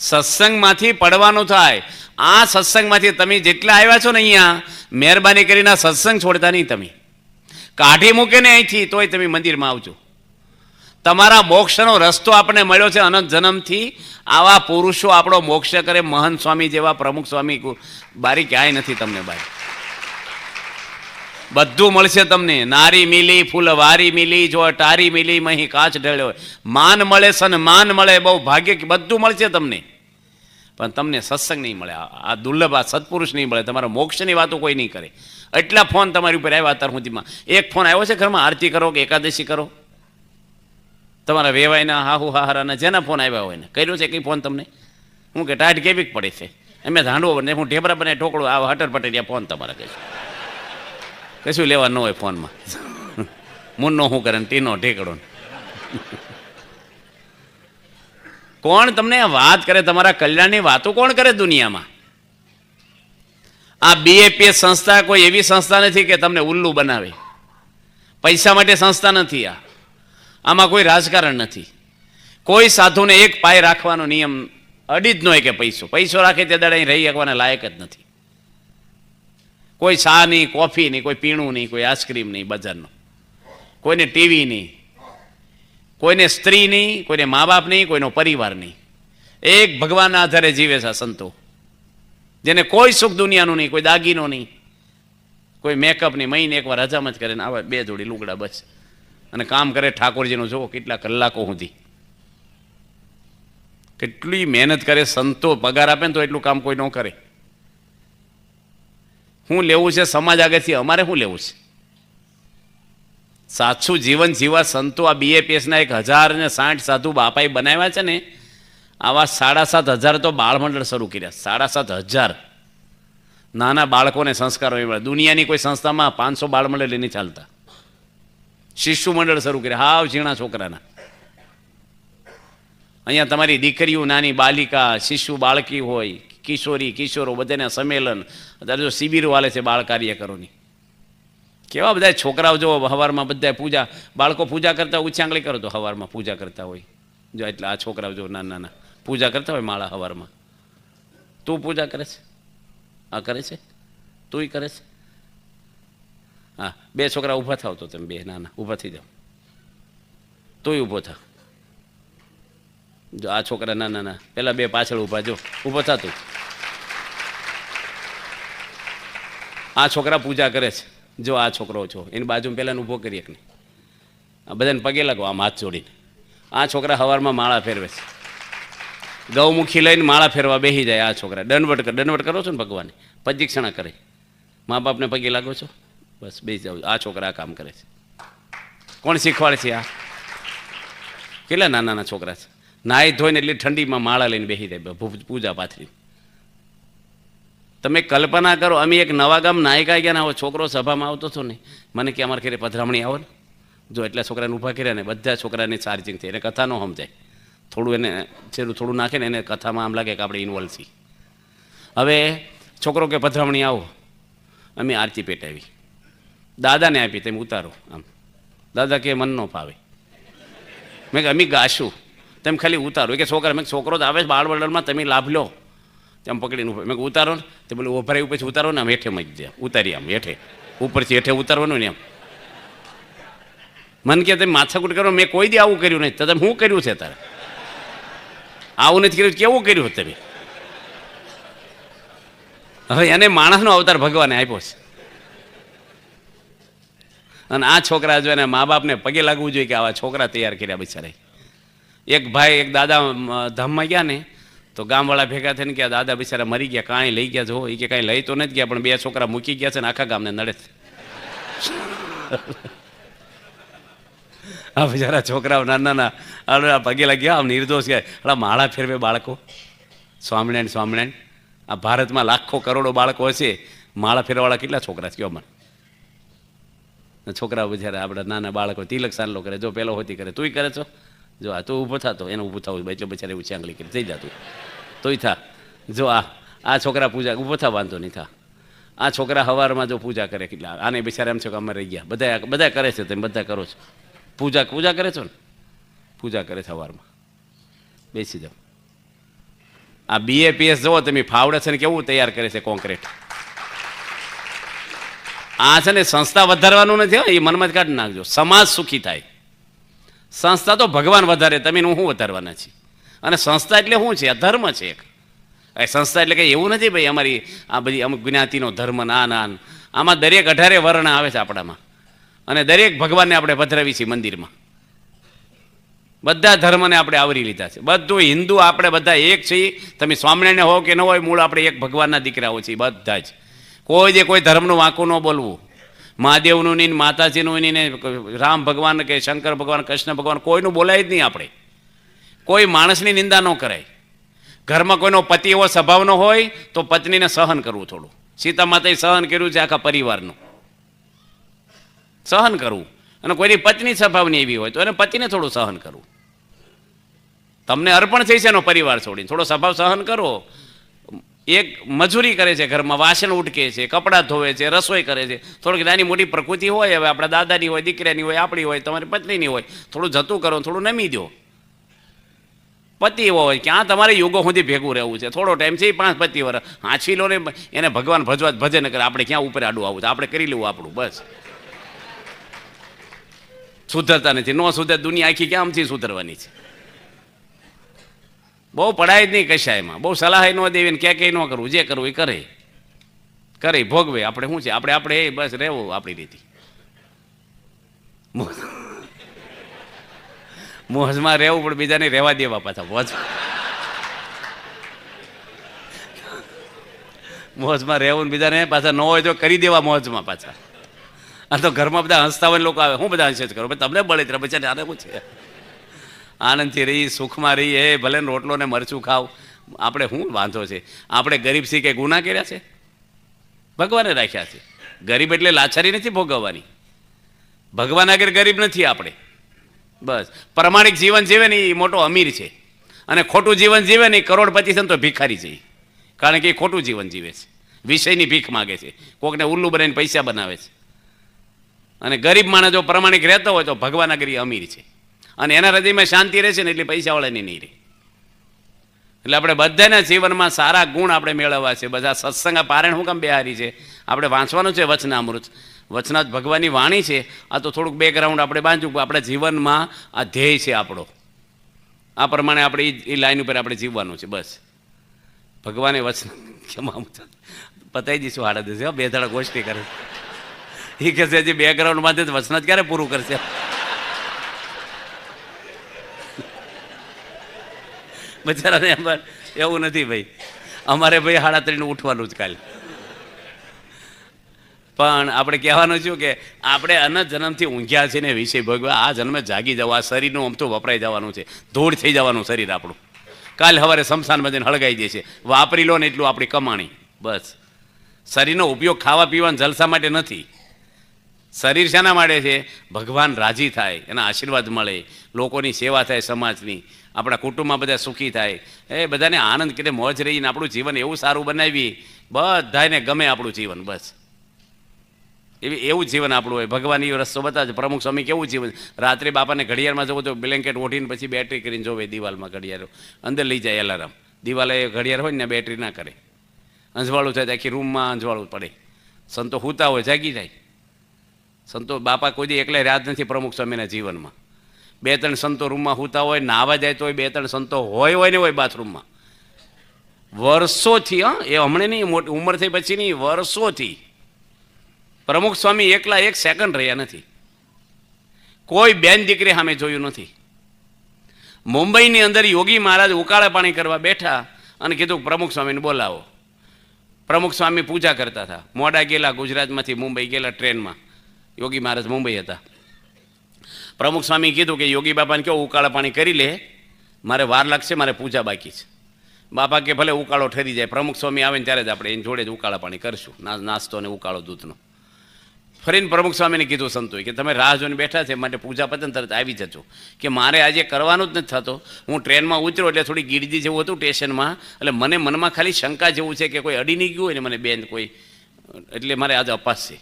Speaker 1: સત્સંગમાંથી પડવાનું થાય. આ સત્સંગમાંથી તમે જેટલા આવ્યા છો ને અહીંયા, મહેરબાની કરીને સત્સંગ છોડતા નહીં. તમે કાઢી મૂકે ને અહીંથી તોય તમે મંદિરમાં આવજો. તમારા મોક્ષનો રસ્તો આપણને મળ્યો છે અનંત જન્મથી. આવા પુરુષો આપણો મોક્ષ કરે, મહંત સ્વામી જેવા, પ્રમુખ સ્વામી, બારી ક્યાંય નથી તમને બારી. બધું મળશે તમને. નારી મિલી ફૂલવારી મિલી, જો ટારી મિલી મહી કાચ ઢળ્યો. માન મળે, સન્માન મળે, બહુ ભાગ્ય, બધું મળશે તમને. પણ તમને સત્સંગ નહીં મળે, આ દુર્લભ, આ સત્પુરુષ નહીં મળે. તમારા મોક્ષની વાતો કોઈ નહીં કરે. એટલા ફોન તમારી ઉપર આવ્યા અત્યાર સુધીમાં. એક ફોન આવ્યો છે ઘરમાં, આરતી કરો કે એકાદશી કરો? તમારા વેવાયના હાહુ હાહારાના જેના ફોન આવ્યા હોય ને કર્યો છે કંઈ ફોન તમને? હું કે ટાઈટ કેવી પડે છે, એમ ધાંડવો બને, હું ઢેબરા બને ઢોકળો, આ હટર પટેલિયા ફોન તમારા કશું લેવા ન હોય ફોનમાં. મુન્નો શું કરે ને ટીનો ઢેકડો. કોણ તમને વાત કરે? તમારા કલ્યાણની વાતો કોણ કરે દુનિયામાં? આ બીએપીએસ સંસ્થા કોઈ એવી સંસ્થા નથી કે તમને ઉલ્લુ બનાવે. પૈસા માટે સંસ્થા નથી આ. આમાં કોઈ રાજકારણ નથી. કોઈ સાધુને એક પાય રાખવાનો નિયમ અડી જ ન હોય કે પૈસો રાખે તે દાડે રહી શકવાના લાયક જ નથી. કોઈ ચા નહીં, કોફી નહીં, કોઈ પીણું નહીં, કોઈ આઈસ્ક્રીમ નહીં બજારનો, કોઈને ટીવી નહીં, કોઈને સ્ત્રી નહીં, કોઈને મા બાપ નહીં, કોઈનો પરિવાર નહીં. એક ભગવાનના આધારે જીવે છે આ સંતો, જેને કોઈ સુખ દુનિયાનું નહીં, કોઈ દાગીનો નહીં, કોઈ મેકઅપ નહીં. મહિને એકવાર હજામ જ કરે ને આવા 2 જોડી લુગડા બસ, અને કામ કરે ઠાકોરજીનું. જુઓ કેટલા કલાકો સુધી, કેટલી મહેનત કરે સંતો. પગાર આપે ને તો એટલું કામ કોઈ ન કરે. શું લેવું છે સમાજ આગળથી? અમારે શું લેવું છે? સાચું જીવન જીવા સંતો. આ બીએપીએસના 1060 સાધુ બાપાએ બનાવ્યા છે ને, આવા 7,500 તો બાળમંડળ શરૂ કર્યા. 7,500 નાના બાળકોને સંસ્કારો મળે. દુનિયાની કોઈ સંસ્થામાં 500 બાળમંડળ નહીં ચાલતા. શિશુ મંડળ શરૂ કર્યા, હાવ ઝીણા છોકરાના. અહીંયા તમારી દીકરીઓ, નાની બાલિકા, શિશુ બાળકી હોય, કિશોરી કિશોરો બધાના સંમેલન, અત્યારે જો શિબિરો હાલે છે બાળ કાર્યકરોની, કેવા બધા છોકરાઓ જો સવારમાં બધા પૂજા, બાળકો પૂજા કરતા ઊંચી આંગળી કરો તો સવારમાં પૂજા કરતા હોય, જો એટલે આ છોકરાઓ જો નાના નાના પૂજા કરતા હોય માળા સવારમાં. તું પૂજા કરે છે? આ કરે છે? તુંય કરે છે? હા, બે છોકરા ઊભા થાવ તો તમે બે નાના ઊભા થઈ જાઓ, તોય ઊભો થા. જો આ છોકરા નાના નાના પેલા બે પાછળ ઊભા, જો ઊભો થા તું. આ છોકરા પૂજા કરે છે, જો આ છોકરો છો એની બાજુમાં પહેલાં ઊભો કરી એકને, આ બધાને પગે લાગો આમ હાથ જોડીને. આ છોકરા સવારમાં માળા ફેરવે છે, ગૌમુખી લઈને માળા ફેરવા બેસી જાય. આ છોકરા દંડવટ કરો છો ને ભગવાને, પ્રદક્ષિણા કરે, મા બાપને પગે લાગો છો, બસ બેસી જાવ. આ છોકરા આ કામ કરે છે. કોણ શીખવાડે છે આ? કેટલા નાના નાના છોકરા છે, નાહી ધોઈને એટલી ઠંડીમાં માળા લઈને બેસી જાય પૂજા પાથરી. તમે કલ્પના કરો, અમે એક નવા ગામ નાયકા ગયા ને આવો છોકરો સભામાં આવતો હતો ને, મને કે અમારે ઘરે પધરામણી આવો ને, જો એટલા છોકરાને ઊભા કર્યા ને બધા છોકરાને ચાર્જિંગ થઈ, એને કથા ન સમજાય, થોડું એને છેલ્લું થોડું નાખે ને એને કથામાં આમ લાગે કે આપણે ઇન્વોલ્વ છીએ. હવે છોકરો કે પધરામણી આવો, અમે આરતી પેટાવી, દાદાને આપી, તમે ઉતારો આમ. દાદા કે મન ન ફાવે, મેં કે અમે ગાશું, તમે ખાલી ઉતારો. કે છોકરા, મેં છોકરો તો આવે બાળ વડરમાં, તમે લાભ લો. તેમ પકડીને મેં ઉતારો ને, તે બોલે ઉભરાયું પછી ઉતારો ને, આમ હેઠે મળી જાય, ઉતારી આમ હેઠે, ઉપરથી હેઠે ઉતારવાનું ને એમ. મને કે તમે માથાકૂટ કરો, મેં કોઈ દી આવું કર્યું નહીં, તો તમે શું કર્યું છે તારે? આવું નથી કર્યું, કેવું કર્યું તમે? હવે એને માણસનો અવતાર ભગવાને આપ્યો છે. અને આ છોકરા જો એને મા બાપને પગે લાગવું જોઈએ કે આવા છોકરા તૈયાર કર્યા બિચારા. એક ભાઈ એક દાદા ધામમાં ગયા ને, તો ગામવાળા ભેગા થઈને કે દાદા બિચારા મરી ગયા, કાંઈ લઈ ગયા જો? એ કે કાંઈ લઈ તો નથી ગયા, પણ બે છોકરા મૂકી ગયા છે ને આખા ગામને નડે છે. આ બિચારા છોકરાઓ નાના નાના પગે લાગ્યા, આમ નિર્દોષ ગયા. માળા ફેરવે બાળકો, સ્વામિનારાયણ સ્વામિનારાયણ. આ ભારતમાં લાખો કરોડો બાળકો હશે, માળા ફેરવાવાળા કેટલા છોકરા છે કયો મને? છોકરાઓ બિચારા આપણા નાના બાળકો તિલક સાનલો કરે, જો પેલો હોતી કરે, તુંય કરે છો? જો આ તું ઊભો થતો, એને ઊભું થવું એટલે બિચારા એવું ચાંગલી કરી થઈ જતું, તોય થા. જો આ છોકરા પૂજા ઊભો થા, વાંધો નહીં થા. આ છોકરા સવારમાં જો પૂજા કરે, કેટલા આને બિચારા એમ છે કે અમે રહી ગયા, બધા કરે છે, તમે બધા કરો છો પૂજા કરે છો ને? પૂજા કરે સવારમાં, બેસી જાઓ. આ BAPS જુઓ તમે, ફાવડે છે ને કેવું તૈયાર કરે છે કોન્ક્રીટ. આ છે ને સંસ્થા વધારવાનું નથી, એ મનમાં જ કાઢી નાખજો, સમાજ સુખી થાય. સંસ્થા તો ભગવાન વધારે, તમે હું વધારવાના છીએ. અને સંસ્થા એટલે શું છે? આ ધર્મ છે એક. સંસ્થા એટલે કંઈ એવું નથી ભાઈ અમારી આ બધી અમુક જ્ઞાતિનો ધર્મ, ના ના, આમાં દરેક 18 વર્ણ આવે છે આપણામાં, અને દરેક ભગવાનને આપણે પધરાવી છીએ મંદિરમાં. બધા ધર્મને આપણે આવરી લીધા છે, બધું હિન્દુ આપણે બધા એક છીએ. તમે સ્વામિનારાયણ હો કે ન હોય, મૂળ આપણે એક ભગવાનના દીકરાઓ છીએ બધા જ. કોઈ જે કોઈ ધર્મનું વાંકું ન બોલવું, મહાદેવનું નહીં, માતાજીનું નહીં, ને રામ ભગવાન કે શંકર ભગવાન, કૃષ્ણ ભગવાન, કોઈનું બોલાય જ નહીં. આપણે કોઈ માણસની નિંદા ન કરાય. ઘરમાં કોઈનો પતિ એવો સ્વભાવનો હોય તો પત્નીને સહન કરવું થોડું. સીતા માતાએ સહન કર્યું છે આખા પરિવારનું, સહન કરવું. અને કોઈની પત્ની સ્વભાવની એવી હોય તો એને પતિને થોડું સહન કરવું. તમને અર્પણ થઈ છે એનો પરિવાર છોડીને, થોડો સ્વભાવ સહન કરો. એક મજૂરી કરે છે ઘરમાં, વાસણ ઉટકે છે, કપડાં ધોવે છે, રસોઈ કરે છે, થોડીક નાની મોટી પ્રકૃતિ હોય, હવે આપણા દાદાની હોય, દીકરાની હોય, આપણી હોય, તમારી પત્નીની હોય, થોડું જતું કરો, થોડું નમી દો. પતિ એવો હોય ક્યાં તમારે યુગો સુધી ભેગું રહેવું છે, થોડો ટાઈમ છે 5-25 વર્ષ હાંચવી લો ને, એને ભગવાન ભજવા ભજે ન કરે. આપણે ક્યાં ઉપર આડું આવું, આપણે કરી લેવું આપણું, બસ. સુધરતા નથી, ન સુધર દુનિયા આખી ક્યાંથી સુધરવાની છે? બહુ પડાય જ નહીં કશાયમાં, બહુ સલાહ ન દેવી ને ક્યાં ન કરવું, જે કરવું એ કરે ભોગવે. આપણે શું છે, આપણે બસ રહેવું આપણી રીતે. મોજમાં રહેવું પણ બીજાને રહેવા દેવા પાછા. મોજમાં રહેવું ને બીજાને પાછા ન હોય તો કરી દેવા મોજમાં પાછા. આ તો ઘરમાં બધા હસતા હોય લોકો આવે, હું બધા હસે જ કરો, તમને બળે ત્યારે બચારે આને શું છે? આનંદથી રહી, સુખમાં રહી, એ ભલે રોટલો ને મરચું ખાવ, આપણે શું વાંધો છે? આપણે ગરીબ છીએ કે ગુના કર્યા છે? ભગવાને રાખ્યા છે. ગરીબ એટલે લાચારી નથી ભોગવવાની, ભગવાન આગળ ગરીબ નથી આપણે. બસ પ્રમાણિક જીવન જીવે ને એ મોટો અમીર છે. અને ખોટું જીવન જીવે ને કરોડપતિ છે ને તો ભિખારી છે, કારણ કે એ ખોટું જીવન જીવે છે, વિષયની ભીખ માગે છે, કોકને ઉલ્લુ બનાવીને પૈસા બનાવે છે. અને ગરીબ માણસ જો પ્રમાણિક રહેતો હોય તો ભગવાન આગળ અમીર છે, અને એના હૃદયમાં શાંતિ રહેશે ને એટલે પૈસાવાળાની નહીં રહે. એટલે આપણે બધાના જીવનમાં સારા ગુણ આપણે મેળવવા છે. બધા સત્સંગ પારાયણ હું કામ બેહારી છે, આપણે વાંચવાનું છે વચનામૃત. વચનાથ ભગવાનની વાણી છે. આ તો થોડુંક બેકગ્રાઉન્ડ આપણે બાંધ્યું, આપણા જીવનમાં આ ધ્યેય છે આપણો. આ પ્રમાણે આપણે એ લાઈન ઉપર આપણે જીવવાનું છે બસ. ભગવાને વચન પતાવી દઈશું 8:30, બે દાડા ગોષ્ઠી કરે. એ કહેશે હજી બેકગ્રાઉન્ડ માંથી વચનાથ ક્યારે પૂરું કરશે? બચારાને એવું નથી ભાઈ, અમારે ભાઈ 3:30 ઉઠવાનું જ કાલે. પણ આપણે કહેવાનું છું કે આપણે અનંત જન્મથી ઊંઘ્યા છે ને વિષય ભોગવ્યા, આ જન્મે જાગી જવા, આ શરીરનું આમ તો વપરાઈ જવાનું છે, ધૂળ થઈ જવાનું શરીર આપણું. કાલ સવારે સ્મશાનમાં જઈને હળગાઈ દેશે. વાપરી લો ને એટલું આપણી કમાણી બસ. શરીરનો ઉપયોગ ખાવા પીવાના જલસા માટે નથી. શરીર શાના માટે છે? ભગવાન રાજી થાય, એના આશીર્વાદ મળે, લોકોની સેવા થાય, સમાજની, આપણા કુટુંબમાં બધા સુખી થાય, એ બધાને આનંદ કે મોજ રહીને આપણું જીવન એવું સારું બનાવીએ, બધાને ગમે આપણું જીવન બસ. એવું જીવન આપણું હોય. ભગવાન એ રસ્તો બતાવે. પ્રમુખ સ્વામી કેવું જીવન, રાત્રે બાપાને ઘડિયાળમાં જવું તો બ્લેન્કેટ ઓઢીને પછી બેટરી કરીને જોવે દિવાલમાં, ઘડિયાળ અંદર લઈ જાય એલાર્મ. દિવાલે ઘડિયાળ હોય ને બેટરી ના કરે, અંજવાળું થાય, આખી રૂમમાં અંજવાળું પડે. સંતો સૂતા હોય જાગી જાય. સંતો બાપા કોઈ દી એકલા રાત નથી પ્રમુખ સ્વામીના જીવનમાં. 2-3 સંતો રૂમમાં સૂતા હોય, નાવા જાય તો 2-3 સંતો હોય ને હોય બાથરૂમમાં વર્ષોથી. એ હમણાં નહીં, મોટી ઉંમર થઈ પછી નહીં, વર્ષોથી પ્રમુખ સ્વામી એકલા 1 સેકન્ડ રહ્યા નથી. કોઈ બેન દીકરી સામે જોયું નથી. મુંબઈની અંદર યોગી મહારાજ ઉકાળા પાણી કરવા બેઠા અને કીધું પ્રમુખ સ્વામીને બોલાવો. પ્રમુખ સ્વામી પૂજા કરતા હતા. મોડા ગયેલા, ગુજરાતમાંથી મુંબઈ ગયેલા ટ્રેનમાં. યોગી મહારાજ મુંબઈ હતા. પ્રમુખ સ્વામી કીધું કે યોગી બાપાને કહો ઉકાળા પાણી કરી લે, મારે વાર લાગશે, મારે પૂજા બાકી છે. બાપા કે ભલે ઉકાળો ઠરી જાય, પ્રમુખ સ્વામી આવે ને ત્યારે જ આપણે એની જોડે જ ઉકાળા પાણી કરશું, નાસ્તો અને ઉકાળો દૂધનો. ફરીને પ્રમુખ સ્વામીને કીધું સંતોએ કે તમે રાહ જોઈને બેઠા છે, માટે પૂજા પતન તરત આવી જજો. કે મારે આજે કરવાનું જ નથી થતો. હું ટ્રેનમાં ઉતર્યો એટલે થોડી ગીરજી જેવું હતું સ્ટેશનમાં, એટલે મને મનમાં ખાલી શંકા જેવું છે કે કોઈ અડી નહીં ગયું હોય ને મને બેન કોઈ, એટલે મારે આજે અપાસ છે.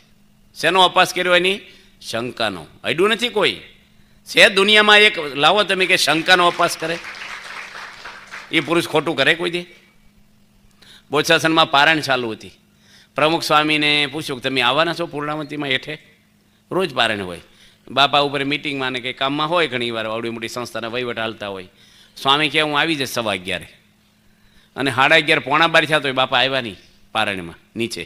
Speaker 1: શેનો અપાસ કર્યો? એની શંકાનો. અડ્યું નથી કોઈ છે દુનિયામાં એક, લાવો તમે કે શંકાનો અપાસ કરે. એ પુરુષ ખોટું કરે કોઈ દે? બોચાસનમાં પારાયણ ચાલુ હતી. પ્રમુખ સ્વામીને પૂછ્યું કે તમે આવવાના છો પૂર્ણાવતીમાં હેઠે? રોજ પારાયણ હોય. બાપા ઉપર મિટિંગમાં ને કંઈ કામમાં હોય, ઘણી વાર આવડી મોટી સંસ્થાના વહીવટ હાલતા હોય. સ્વામી કહે હું આવી જઈશ 11:15. અને 11:30 પોણા 12 થયા તો બાપા આવ્યા નહીં પારાયણમાં નીચે.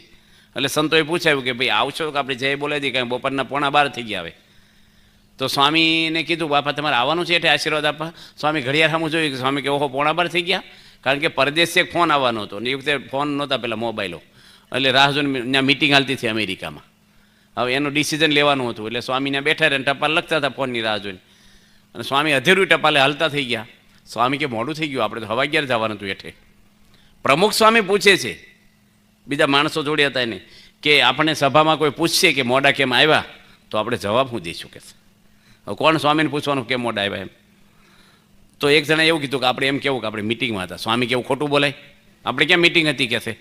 Speaker 1: એટલે સંતોએ પૂછાયું કે ભાઈ આવશો કે આપણે જય બોલાવી દઈએ, કાંઈ બપોરના પોણા 12 થઈ ગયા હવે. તો સ્વામીને કીધું બાપા તમારે આવવાનું છે એટલે આશીર્વાદ આપવા. સ્વામી ઘડિયાળ સામું જોયું કે સ્વામી કે ઓહો પોણા 12 થઈ ગયા, કારણ કે પરદેશથી એક ફોન આવવાનો હતો ને એ વખતે ફોન નહોતા પેલા મોબાઈલો, એટલે રાહ જોઈને ત્યાં મિટિંગ હાલતી હતી અમેરિકામાં. હવે એનું ડિસિઝન લેવાનું હતું એટલે સ્વામીને બેઠા રહે ટપાલ લખતા હતા ફોનની રાહ જોઈને. અને સ્વામી અધેરું ટપાલે હાલતા થઈ ગયા. સ્વામી કે મોડું થઈ ગયું, આપણે તો 11:15 જવાનું હતું હેઠે. પ્રમુખ સ્વામી પૂછે છે બીજા માણસો જોડે હતા એને કે આપણને સભામાં કોઈ પૂછશે કે મોડા કેમ આવ્યા, તો આપણે જવાબ શું દઈશું કે હવે કોણ સ્વામીને પૂછવાનું કેમ મોડા આવ્યા એમ? તો એક જણા એવું કીધું કે આપણે એમ કેવું કે આપણે મિટિંગમાં હતા. સ્વામી કેવું ખોટું બોલાય? આપણે ક્યાં મિટિંગ હતી કહેશે?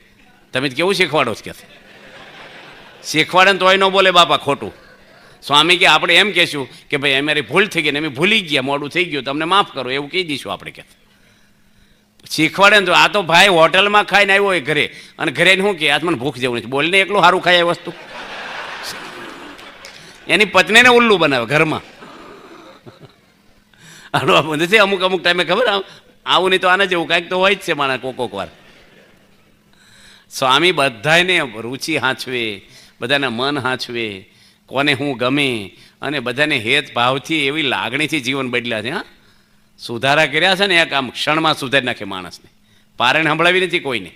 Speaker 1: તમે કેવું શીખવાડો છો કહેશે? શીખવાડે તોય ન બોલે બાપા ખોટું. સ્વામી કે આપણે એમ કહેશું કે ભાઈ અમારી ભૂલ થઈ ગઈ ને અમે ભૂલી ગયા, મોડું થઈ ગયું, તમને માફ કરો એવું કહી દઈશું આપણે કહેશે. શીખવાડે ને તો આ તો ભાઈ હોટલમાં ખાઈને આવ્યો હોય ઘરે, અને ઘરે શું કે આજ મને ભૂખ જેવું નથી, બોલીને એકલું સારું ખાય એ વસ્તુ. એની પત્નીને ઉલ્લું બનાવે ઘરમાં. નથી અમુક ટાઈમે ખબર આવું નહીં તો આને જેવું કાંઈક તો હોય જ છે માણસ કોક વાર. સ્વામી બધાને રુચિ હાંચવે, બધાના મન હાંચવે, કોને હું ગમે, અને બધાને હેત ભાવથી એવી લાગણીથી જીવન બદલ્યા છે. હા, સુધારા કર્યા છે ને એક આમ ક્ષણમાં સુધારી નાખે માણસને. પારાયણ સંભળાવી નથી કોઈને,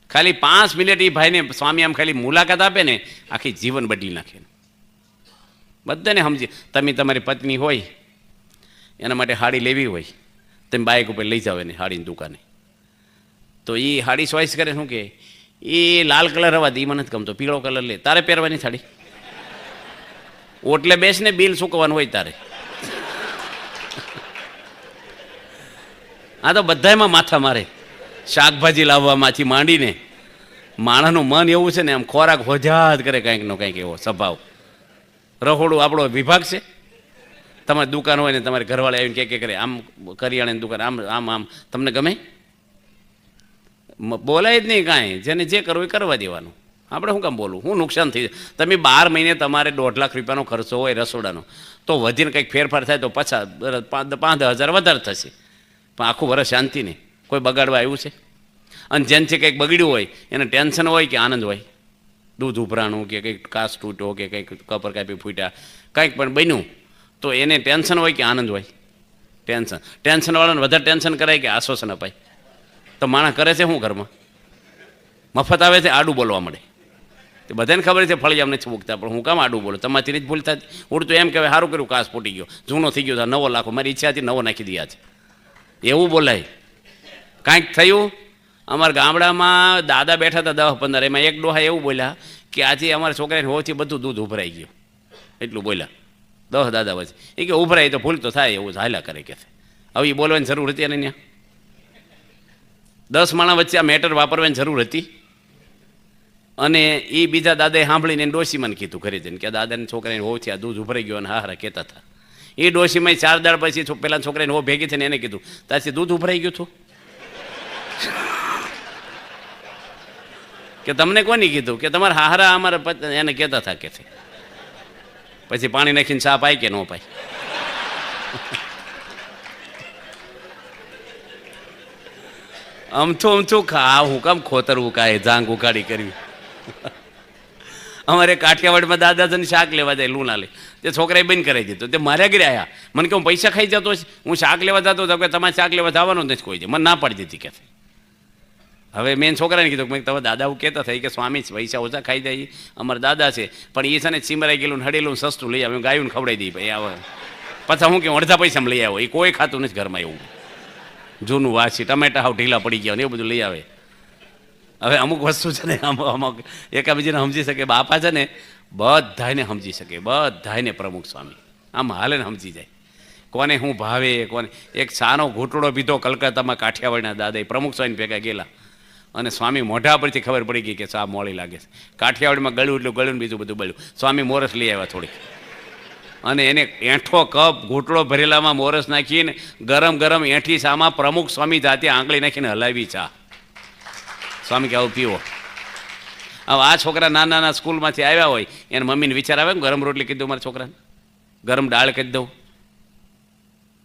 Speaker 1: ખાલી 5 મિનિટ એ ભાઈને સ્વામી આમ ખાલી મુલાકાત આપે ને આખી જીવન બદલી નાખે. બધાને સમજી. તમે તમારી પત્ની હોય એના માટે હાડી લેવી હોય, તમે બાઇક ઉપર લઈ જાઓ એને હાડીની દુકાને, તો એ હાડી ચોઈસ કરે શું કે એ લાલ કલર હવા દે, એ મને નથી ગમતો, પીળો કલર લે, તારે પહેરવાની સાડી. ઓટલે બેસને બિલ ચૂકવવાનું હોય તારે. આ તો બધામાં માથા મારે, શાકભાજી લાવવામાંથી માંડીને. માણસનું મન એવું છે ને, આમ ખોરાક હોજાત કરે કંઈકનો કંઈક એવો સ્વભાવ. રહોડું આપણો વિભાગ છે. તમારી દુકાન હોય ને તમારે ઘરવાળા આવીને કે કરે આમ કરિયાણાની દુકાન આમ આમ આમ, તમને ગમે? બોલાય જ નહીં કાંઈ. જેને જે કરવું એ કરવા દેવાનું. આપણે શું કામ બોલવું? શું નુકસાન થઈ જાય? તમે 12 મહિને તમારે 1.5 લાખ રૂપિયાનો ખર્ચો હોય રસોડાનો, તો વધીને કંઈક ફેરફાર થાય તો 5,000 વધારે થશે, પણ આખું વર્ષ શાંતિ નહીં. કોઈ બગાડવા આવ્યું છે? અને જેનથી કંઈક બગડ્યું હોય એને ટેન્શન હોય કે આનંદ હોય? દૂધ ઉભરાણું કે કંઈક કાચ તૂટ્યો કે કંઈક કપર કાપી ફૂટ્યા, કંઈક પણ બન્યું તો એને ટેન્શન હોય કે આનંદ હોય? ટેન્શનવાળાને વધારે ટેન્શન કરાય કે આશ્વાસન અપાય? તો માણસ કરે છે શું ઘરમાં? મફત આવે છે, આડું બોલવા મળે. તે બધાને ખબર છે ફળિયામ નથી મૂકતા, પણ હું કામ આડું બોલું? તમારી જ ભૂલ થતી. ઉડતું એમ કહેવાય સારું કર્યું કાચ ફૂટી ગયો, જૂનો થઈ ગયો, નવો લાખો, મારી ઈચ્છા હતી નવો નાખી દે. એવું બોલાય? કાંઈક થયું. અમારા ગામડામાં દાદા બેઠા હતા 10-15, એમાં એક ડોહા એવું બોલ્યા કે આજે અમારા છોકરાને હોવાથી બધું દૂધ ઉભરાઈ ગયું. એટલું બોલ્યા 10 દાદા વચ્ચે. એ કે ઉભરાય તો ભૂલ તો થાય, એવું હાલ્યા કરે કે. હવે એ બોલવાની જરૂર હતી એને? ત્યાં 10 માણસ વચ્ચે આ મેટર વાપરવાની જરૂર હતી? અને એ બીજા દાદાએ સાંભળીને ડોશીમાં કીધું ઘરે જઈને કે દાદાને છોકરાને હોવાથી આ દૂધ ઉભરાઈ ગયો, અને હારા કહેતા હતા. એ ડોશીમાં 4 દાડ પછી પેલા છોકરાને હો ભેગી થઈને એને કીધું તારથી દૂધ ઉભરાઈ ગયું હતું કે તમને કોની કીધું? કે તમારા હારા અમારા એને કહેતા હતા કે. પછી પાણી નાખીને ચા પાય કે ન પાય? અમથું ખા, હું કામ ખોતરવું કાંઈ જાંગ ઉકાળી કરવી? અમારે કાઠિયાવાડમાં દાદાજીને શાક લેવા જાય લુણા લે, તે છોકરાએ બંધ કરાવી દીધું. તે માર્યા ઘરે આવ્યા, મને કે હું પૈસા ખાઈ જતો છે, હું શાક લેવા જતો હતો. કે તમારે શાક લેવા જવાનું નથી કોઈ, મને ના પાડી દીધી કે. હવે મેં છોકરાને કીધું કે તમે દાદા એવું કહેતા થઈ કે સ્વામી પૈસા ઓછા ખાઈ જાય, અમારા દાદા છે, પણ એ છે ને ચીમરાઈ ગયેલું હડેલું સસ્તું લઈ આવે, ગાયું ખવડાવી દઈ ભાઈ આવે. પાછા હું કે અડધા પૈસામાં લઈ આવો, એ કોઈ ખાતું નથી ઘરમાં. એવું જૂનું વાસી ટમેટા હાવ ઢીલા પડી ગયા ને એવું બધું લઈ આવે. હવે અમુક વસ્તુ છે ને અમુક એકાબીજાને સમજી શકે. બાપા છે ને બધાને સમજી શકે, બધાને પ્રમુખ સ્વામી આમ હાલે ને સમજી જાય કોને શું ભાવે કોને. એક સાનો ઘૂંટડો પીધો કલકત્તામાં કાઠિયાવાડના દાદા પ્રમુખ સ્વામી ભેગા ગયેલા, અને સ્વામી મોઢા પરથી ખબર પડી ગઈ કે ચા મોળી લાગે છે. કાઠિયાવાડમાં ગળ્યું એટલું ગળ્યું, બીજું બધું બળ્યું. સ્વામી મોરસ લઈ આવ્યા થોડીક, અને એને એંઠો કપ ઘૂંટડો ભરેલામાં મોરસ નાખીને ગરમ ગરમ એંઠી ચામાં પ્રમુખ સ્વામી જાતે આંગળી નાખીને હલાવી ચા. સ્વામી કે આવું પીવો. હવે આ છોકરા નાના નાના સ્કૂલમાંથી આવ્યા હોય, એને મમ્મીને વિચાર આવે ગરમ રોટલી કહી દઉં મારા છોકરાને, ગરમ દાળ કહી દઉં,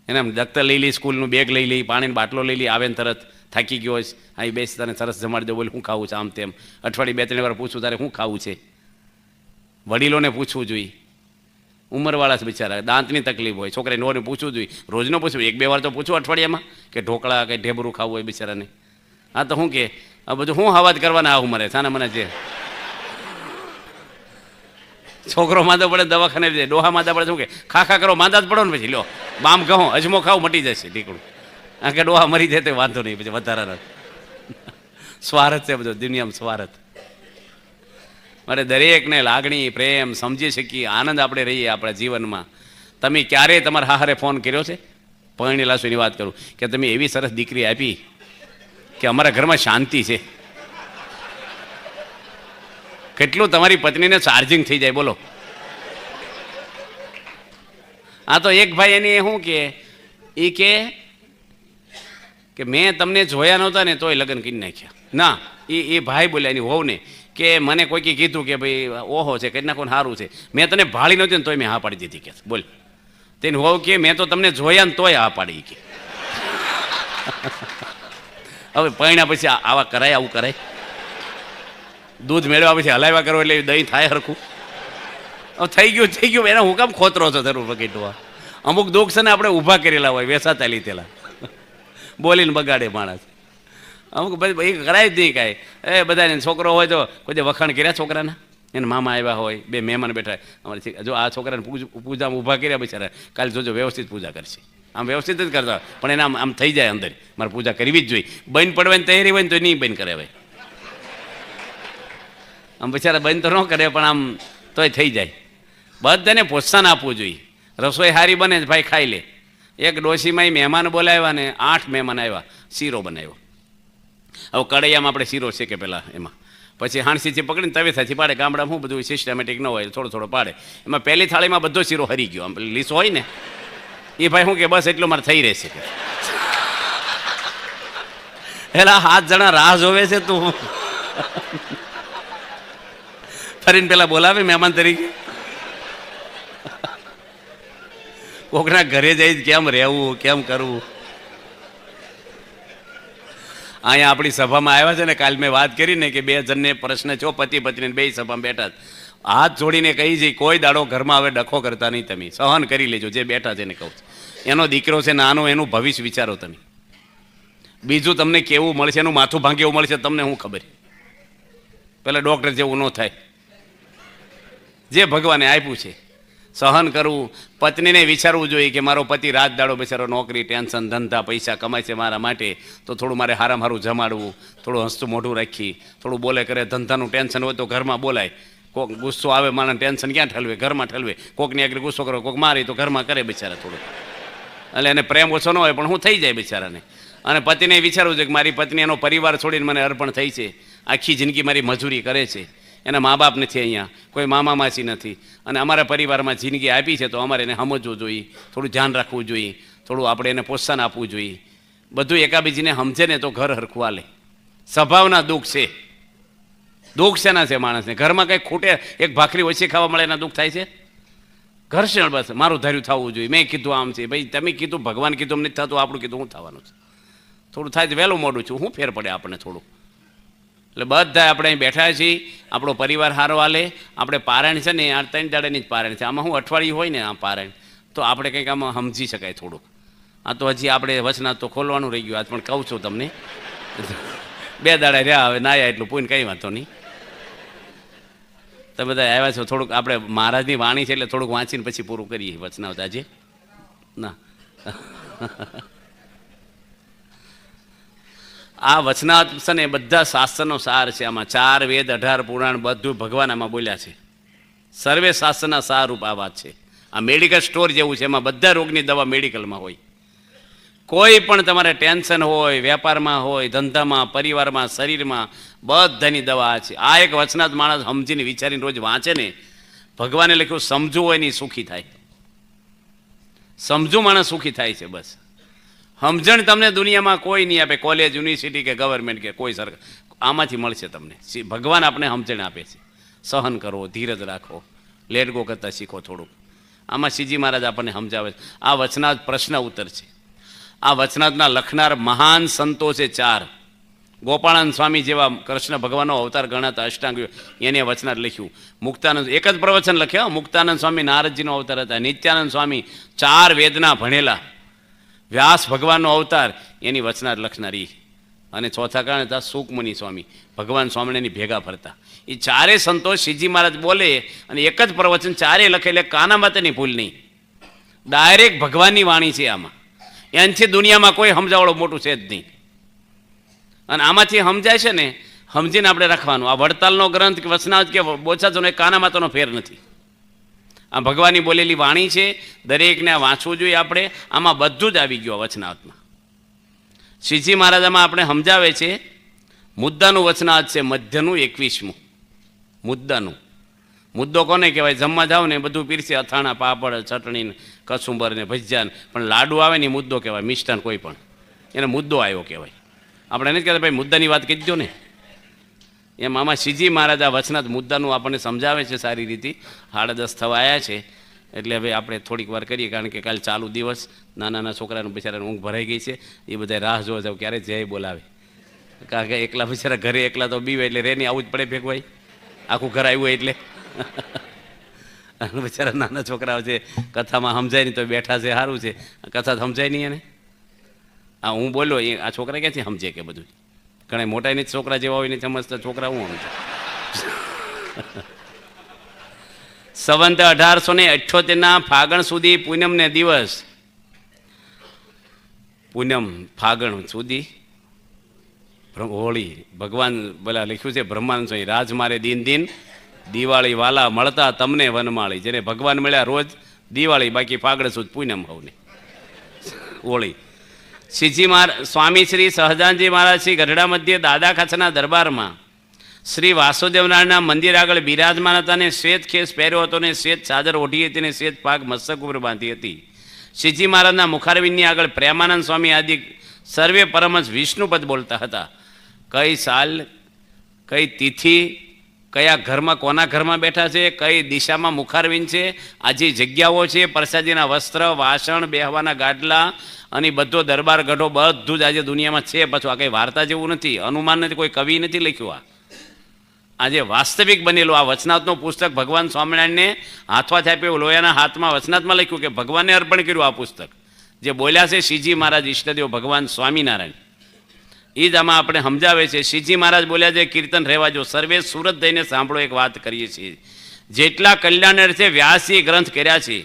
Speaker 1: એને આમ દખ્તર લઈ લઈ, સ્કૂલનું બેગ લઈ લઈ, પાણીનો બાટલો લઈ લઈ, આવે ને તરત થાકી ગયો હોય અહીં બેસી તને સરસ જમાડી દો, બોલે શું ખાવું છે આમ તેમ. અઠવાડિયે 2-3 વાર પૂછવું તારે શું ખાવું છે. વડીલોને પૂછવું જોઈએ, ઉંમરવાળા છે બિચારા, દાંતની તકલીફ હોય, છોકરાને નોને પૂછવું જોઈએ. રોજનો પૂછવું, 1-2 વાર તો પૂછવું અઠવાડિયામાં કે ઢોકળા કે ઢેબરું ખાવું હોય બિચારાને. આ તો શું કે આ બધું શું હવાજ કરવાના આ ઉંમરે સાના મને છે. છોકરો માંદો પડે દવાખાને જાય, ડોહા માંદા પડે શું કે ખા કરો, માંદા જ પડો ને પછી લો બામ કહો અજમો ખાવ મટી જશે ઢીકડું. આ કે ડોહા મરી જાય તો વાંધો નહીં, પછી વધારાના સ્વાર્થ છે બધો દુનિયામાં સ્વાર્થ. મારે દરેકને લાગણી પ્રેમ સમજી શકીએ, આનંદ આપણે રહીએ આપણા જીવનમાં. તમે ક્યારેય તમારા હારે ફોન કર્યો છે? પરણેલા સુની વાત કરું કે તમે એવી સરસ દીકરી આપી કે અમારા ઘરમાં શાંતિ છે. કેટલું તમારી પત્નીને ચાર્જિંગ થઈ જાય બોલો. આ તો એક ભાઈ એની શું કે એ કે મેં તમને જોયા નહોતા ને તોય લગ્ન કરી નાખ્યા. ના, એ ભાઈ બોલ્યા એની હોવ ને કે મને કોઈકે કીધું કે ભાઈ ઓહો છે કરી નાખો સારું છે, મેં તને ભાળી નહોતી ને તોય મેં હા પાડી દીધી કે. બોલ તેની હોવ કે મેં તો તમને જોયા ને તોય હા પાડી કે. હવે પૈણા પછી આવા કરાય, આવું કરાય? દૂધ મેળવ્યા પછી હલાવ્યા કરો એટલે દહીં થાય હરખું? હવે થઈ ગયું એને હું કામ ખોતરો છો જરૂર પકડવા? અમુક દુઃખ છે ને આપણે ઊભા કરેલા હોય, વેસાતા લીધેલા, બોલીને બગાડે માણસ. અમુક ભાઈ એ કરાય જ નહીં કાંઈ. એ બધાને છોકરો હોય તો કોઈ વખાણ કર્યા છોકરાના, એને મામા આવ્યા હોય, 2 મહેમાન બેઠા અમારે, જો આ છોકરાને પૂજામાં ઊભા કર્યા બિચારા, કાલે જોજો વ્યવસ્થિત પૂજા કરશે. આમ વ્યવસ્થિત જ કરતા પણ એને આમ થઈ જાય અંદર મારે પૂજા કરવી જ જોઈએ. બંધ પડવાની તૈયારી હોય ને તો નહીં બંધ કરે. હવે આમ બિચારા બંધ તો ન કરે પણ આમ તોય થઈ જાય. બધાને પ્રોત્સાહન આપવું જોઈએ. રસોઈ સારી બને ભાઈ ખાઈ લે, એક ડોશીમાં મહેમાન બોલાવ્યા ને 8 મહેમાન આવ્યા, શીરો બનાવ્યો. હવે કઢૈયામાં આપણે શીરો છે કે પહેલાં એમાં પછી હાણસીથી પકડીને તવેથાથી પાડે. ગામડામાં શું બધું સિસ્ટમેટિક ન હોય, થોડો થોડો પાડે. એમાં પહેલી થાળીમાં બધો શીરો હરી ગયો. આમ લીસો હોય ને એ ભાઈ શું કે બસ એટલું મારે થઈ રહેશે. એલા 7 જણા રાહ જોવે છે, તું ફરીને પેલા બોલાવે મહેમાન તરીકે. કોકના ઘરે જઈ કેમ રહેવું, કેમ કરવું. અહીંયા આપણી સભામાં આવ્યા છે ને, કાલ મેં વાત કરી ને કે 2 જણને પ્રશ્ન છો, પતિ પત્ની 2 સભામાં બેઠા હાથ જોડીને કહી છે કોઈ દાડો ઘરમાં હવે ડખો કરતા નહીં, તમે સહન કરી લેજો. જે બેઠા છે ને કહું છું, એનો દીકરો છે નાનો, એનું ભવિષ્ય વિચારો તમે. બીજું તમને કેવું મળશે, એનું માથું ભાંગે એવું મળશે, તમને શું ખબર. પેલા ડૉક્ટર જેવું ન થાય. જે ભગવાને આપ્યું છે સહન કરવું. પત્નીને વિચારવું જોઈએ કે મારો પતિ રાત દાડો બેચારો નોકરી, ટેન્શન, ધંધા, પૈસા કમાય છે મારા માટે, તો થોડું મારે હારામાં હારું જમાડવું, થોડું હસતું મોઢું રાખી, થોડું બોલે કરે. ધંધાનું ટેન્શન હોય તો ઘરમાં બોલાય. કોક ગુસ્સો આવે માણસ, ટેન્શન ક્યાં ઠલવે, ઘરમાં ઠલવે. કોકની આગળ ગુસ્સો કરો, કોક મારી તો ઘરમાં કરે બિચારા થોડું. એટલે એને પ્રેમ ઓછો ન હોય પણ હું થઈ જાય બિચારાને. અને પતિને વિચારવું છે કે મારી પત્ની એનો પરિવાર છોડીને મને અર્પણ થઈ છે, આખી જિંદગી મારી મજૂરી કરે છે, એના મા બાપ નથી અહીંયા, કોઈ મામા માસી નથી, અને અમારા પરિવારમાં જિંદગી આપી છે, તો અમારે એને સમજવું જોઈએ, થોડું ધ્યાન રાખવું જોઈએ, થોડું આપણે એને પ્રોત્સાહન આપવું જોઈએ. બધું એકાબીજીને સમજે ને તો ઘર હરખું હાલે. સ્વભાવના દુઃખ છે. દુઃખ શેના છે માણસને? ઘરમાં કંઈક ખૂટે, એક ભાખરી ઓછી ખાવા મળે એના દુઃખ થાય છે. ઘર્ષણ, બસ મારું ધાર્યું થવું જોઈએ, મેં કીધું આમ છે. ભાઈ તમે કીધું, ભગવાન કીધું અમને થતું, આપણું કીધું શું થવાનું છે? થોડું થાય તો વહેલું મોડું છું, શું ફેર પડે આપણને થોડું. એટલે બધા આપણે અહીં બેઠા છીએ, આપણો પરિવાર હારો હાલે. આપણે પારાયણ છે ને, આ 3 દાડાની જ પારાયણ છે. આમાં શું અઠવાડિયું હોય ને આ પારાયણ, તો આપણે કંઈક આમાં સમજી શકાય થોડુંક. આ તો હજી આપણે વચનાથ તો ખોલવાનું રહી ગયું. આજ પણ કહું છું તમને, 2 દાડા રહ્યા, હવે ના એટલું પૂઈને કંઈ વાંધો નહીં. તમે બધા આવ્યા છો, થોડુંક આપણે મહારાજની વાણી છે એટલે થોડુંક વાંચીને પછી પૂરું કરીએ વચનાવત આજે. ના આ વચનાવત છે ને બધા શાસ્ત્રનો સાર છે. આમાં 4 વેદ, 18 પુરાણ બધું ભગવાન આમાં બોલ્યા છે. સર્વે શાસ્ત્રના સારરૂપ આ વાત છે. આ મેડિકલ સ્ટોર જેવું છે, એમાં બધા રોગની દવા મેડિકલમાં હોય. કોઈ પણ તમારે ટેન્શન હોય, વેપારમાં હોય, ધંધામાં, પરિવારમાં, શરીરમાં, બધાની દવા છે. આ એક વચનાત માણસ સમજીને વિચારીને રોજ વાંચે ને, ભગવાને લખ્યું સમજવું હોય ને સુખી થાય. સમજુ માણસ સુખી થાય છે. બસ સમજણ તમને દુનિયામાં કોઈ નહીં આપે, કોલેજ, યુનિવર્સિટી કે ગવર્મેન્ટ કે કોઈ સરકાર, આમાંથી મળશે તમને. ભગવાન આપણે સમજણ આપે છે. સહન કરો, ધીરજ રાખો, લેટ ગો કરતાં શીખો થોડુંક. આમાં શ્રીજી મહારાજ આપણને સમજાવે છે. આ વચનાત પ્રશ્ન ઉત્તર છે. આ વચનાતના લખનાર મહાન સંતો છે 4. ગોપાળાનંદ સ્વામી જેવા કૃષ્ણ ભગવાનનો અવતાર ગણાતા અષ્ટાંગીઓ, એને વચનાત લખ્યું. મુક્તાનંદ એક જ પ્રવચન લખ્યા. મુક્તાનંદ સ્વામી નારદજીનો અવતાર હતા. નિત્યાનંદ સ્વામી 4 વેદના ભણેલા. વ્યાસ ભગવાનનો અવતાર, એની વચનાત લખનારી. અને ચોથા કારણે હતા સુકમુનિ સ્વામી, ભગવાન સ્વામિનારાયણની ભેગા ફરતા. એ 4 સંતો શ્રીજી મહારાજ બોલે અને એક જ પ્રવચન 4 લખે, એટલે કાના માટેની ભૂલ નહીં. ડાયરેક્ટ ભગવાનની વાણી છે આમાં. એનાથી દુનિયામાં કોઈ સમજાવડો મોટું છે જ નહીં. અને આમાંથી સમજાય છે ને, સમજીને આપણે રાખવાનું. આ વડતાલનો ગ્રંથ કે વચનાવત કે બોચાચોનો એક કાના માતાનો ફેર નથી. આ ભગવાનની બોલેલી વાણી છે. દરેકને આ વાંચવું જોઈએ આપણે. આમાં બધું જ આવી ગયું વચનાવતમાં. શ્રીજી મહારાજ આમાં આપણે સમજાવે છે. મુદ્દાનું વચનાવત છે, મધ્યનું 21મું. મુદ્દાનું. મુદ્દો કોને કહેવાય? જમવા જાવ ને બધું પીરસે, અથાણા, પાપડ, ચટણી, કચુંબર ને ભજીયા, પણ લાડુ આવે ને મુદ્દો કહેવાય. મિષ્ટાન કોઈ પણ, એને મુદ્દો આવ્યો કહેવાય. આપણે નથી કહેતા ભાઈ મુદ્દાની વાત કહી દો ને. એમ આમાં શ્રીજી મહારાજ આ વચનાત મુદ્દાનું આપણને સમજાવે છે સારી રીતે. 10:30 થવા આવ્યા છે, એટલે હવે આપણે થોડીક વાર કરીએ, કારણ કે કાલે ચાલુ દિવસ, નાના છોકરાનું બિચારાને ઊંઘ ભરાઈ ગઈ છે. એ બધા રાહ જોવા જાવ ક્યારે જય બોલાવે. કારણ કે એકલા બિચારા ઘરે એકલા તો બીવે, એટલે રેની આવું જ પડે ભેગવાય. આખું ઘર આવ્યું હોય એટલે. બિચારા નાના છોકરાઓ છે, કથામાં સમજાય નહીં તો બેઠા છે, સારું છે. કથા સમજાય નહીં એને. હા, હું બોલ્યો એ આ છોકરા ક્યાંથી સમજે કે બધું? ઘણા મોટા નથી છોકરા જેવા હોય નથી સમજતા. છોકરા હું સમજે. સંવંત 1878 ફાગણ સુધી પૂનમને દિવસ, પૂનમ ફાગણ સુધી હોળી. ભગવાન બોલા લખ્યું છે બ્રહ્માનંદ સ્વામી, રાજ મારે દિન દિન દિવાળી વાલા મળતા તમને વનમાળી. જેને ભગવાન મળ્યા રોજ દિવાળી, બાકી ફાગણ સુદ પૂનમ હોવને. હોળી. શ્રીજી સ્વામી શ્રી સહજાનજી મહારાજ શ્રી ગઢડા મધ્યે દાદા ખાચરના દરબારમાં શ્રી વાસુદેવનારાયણના મંદિર આગળ બિરાજમાન હતા ને શ્વેત ખેસ પહેર્યો હતો ને શ્વેત ચાદર ઓઢી હતી ને શ્વેત પાક મસ્તક ઉપર બાંધી હતી. શ્રીજી મહારાજના મુખારવિંદની આગળ પ્રેમાનંદ સ્વામી આદિ સર્વે પરમહંસ વિષ્ણુપદ બોલતા હતા. કઈ સાલ, કઈ તિથિ, કયા ઘરમાં કોના ઘરમાં બેઠા છે, કઈ દિશામાં મુખારવિંદ છે, આ જે જગ્યાઓ છે, પ્રસાદીના વસ્ત્ર, વાસણ, બેહવાના ગાડલા અને બધો દરબાર ગઢો બધું જ આજે દુનિયામાં છે. પાછું આ કંઈ વાર્તા જેવું નથી, અનુમાન નથી, કોઈ કવિ નથી લખ્યું. આજે વાસ્તવિક બનેલું આ વચનાથનું પુસ્તક ભગવાન સ્વામિનારાયણને હાથવાથી આપ્યું, લોયાના હાથમાં વચનાથમાં લખ્યું કે ભગવાનને અર્પણ કર્યું આ પુસ્તક. જે બોલ્યા છે શ્રીજી મહારાજ ઈષ્ટદેવ ભગવાન સ્વામિનારાયણ, એ જ આમાં આપણે સમજાવે છે. શ્રીજી મહારાજ બોલ્યા છે કીર્તન રહેવા જો, સર્વે સુરત થઈને સાંભળો. એક વાત કરીએ છીએ, જેટલા કલ્યાણ છે વ્યાસી ગ્રંથ કર્યા છે,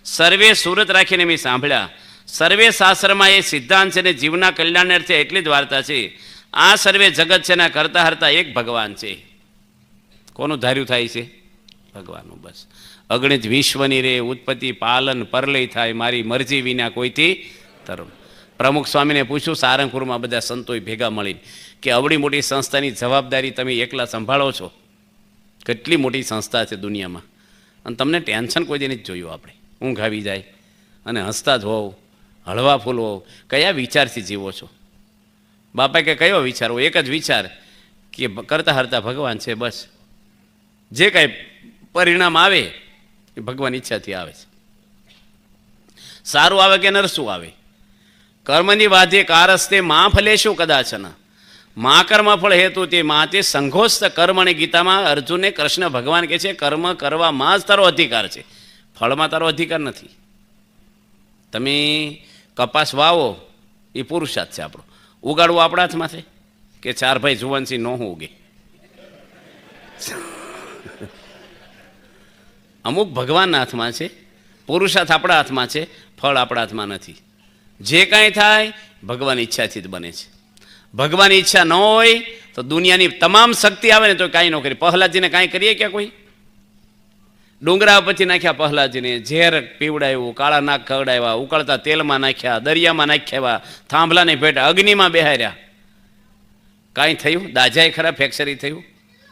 Speaker 1: સર્વે સુરત રાખીને મેં સાંભળ્યા. સર્વે શાસ્ત્રમાં એ સિદ્ધાંત છે ને જીવના કલ્યાણ છે એટલી જ વાર્તા છે. આ સર્વે જગત છે ને કરતા હરતા એક ભગવાન છે. કોનું ધાર્યું થાય છે? ભગવાનનું. બસ અગણિત વિશ્વની રે ઉત્પત્તિ પાલન પરલય થાય, મારી મરજી વિના કોઈથી તરમ. પ્રમુખ સ્વામીને પૂછ્યું સારંગપુરમાં બધા સંતોએ ભેગા મળીને કે અવળી મોટી સંસ્થાની જવાબદારી તમે એકલા સંભાળો છો, કેટલી મોટી સંસ્થા છે દુનિયામાં, અને તમને ટેન્શન કોઈ દી નથી જોયું. આપણે ઊંઘ આવી જાય અને હસતા જ હોવ, હળવા ફૂલ હોવ, કયા વિચારથી જીવો છો? બાપા કે કયો વિચાર? એક જ વિચાર કે કરતા હરતા ભગવાન છે. બસ જે કાંઈ પરિણામ આવે એ ભગવાન ઈચ્છાથી આવે છે. સારું આવે કે નરસું આવે, કર્મની વાધ્ય કારસ્તે મા ફલેશું કદાચન, મા કર્મ ફળ હેતુ તે માતે સંઘોસ્ત કર્મ. અને ગીતામાં અર્જુનને કૃષ્ણ ભગવાન કહે છે કર્મ કરવામાં જ તારો અધિકાર છે, ફળમાં તારો અધિકાર નથી. તમે કપાસ વાવો એ પુરુષાર્થ છે આપણો, ઉગાડવું આપણા હાથમાં છે કે ચાર ભાઈ જુવાનસી નો હું ઉગે. અમુક ભગવાનના હાથમાં છે, પુરુષાર્થ આપણા હાથમાં છે, ફળ આપણા હાથમાં નથી. જે કાંઈ થાય ભગવાન ઈચ્છાથી જ બને છે. ભગવાનની ઈચ્છા ન હોય તો દુનિયાની તમામ શક્તિ આવે ને તો કાંઈ ન કરી. પ્રહલાદજીને કાંઈ કરીએ ક્યાં કોઈ? ડુંગરા પછી નાખ્યા પ્રહલાદજીને, ઝેર પીવડાવ્યું, કાળા નાક ખવડાવ્યા, ઉકળતા તેલમાં નાખ્યા, દરિયામાં નાખ્યા, થાંભલાને ભેટ અગ્નિમાં બેહાર્યા. કાંઈ થયું? દાજાએ ખરા ફ્રેક્ચરી થયું?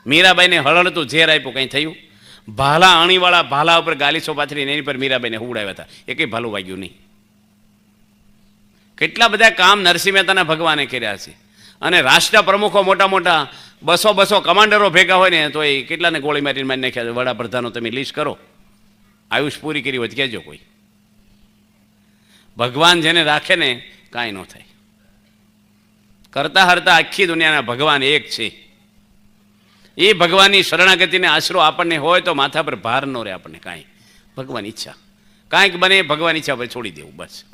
Speaker 1: મીરાબાઈને હળહળતું ઝેર આપ્યું, કાંઈ થયું? ભાલા અણીવાળા ભાલા ઉપર ગાલીસો પાથરીને એની પર મીરાબાઈને હુવડાવ્યા હતા, એ કંઈ ભાલું વાગ્યું નહીં. કેટલા બધા કામ નરસિંહ મહેતાના ભગવાને કર્યા છે. અને રાષ્ટ્ર પ્રમુખો મોટા મોટા 200 કમાન્ડરો ભેગા હોય ને તો એ કેટલાને ગોળી મારીને મારી નાખ્યા. વડાપ્રધાનો તમે લિસ્ટ કરો, આયુષ પૂરી કરી હોય કહેજો કોઈ. ભગવાન જેને રાખે ને કાંઈ ન થાય. કરતા હરતા આખી દુનિયાના ભગવાન એક છે. એ ભગવાનની શરણાગતિને આશરો આપણને હોય તો માથા પર ભાર ન રહે આપણને કાંઈ. ભગવાન ઈચ્છા કાંઈક બને, ભગવાન ઈચ્છા પર છોડી દેવું બસ.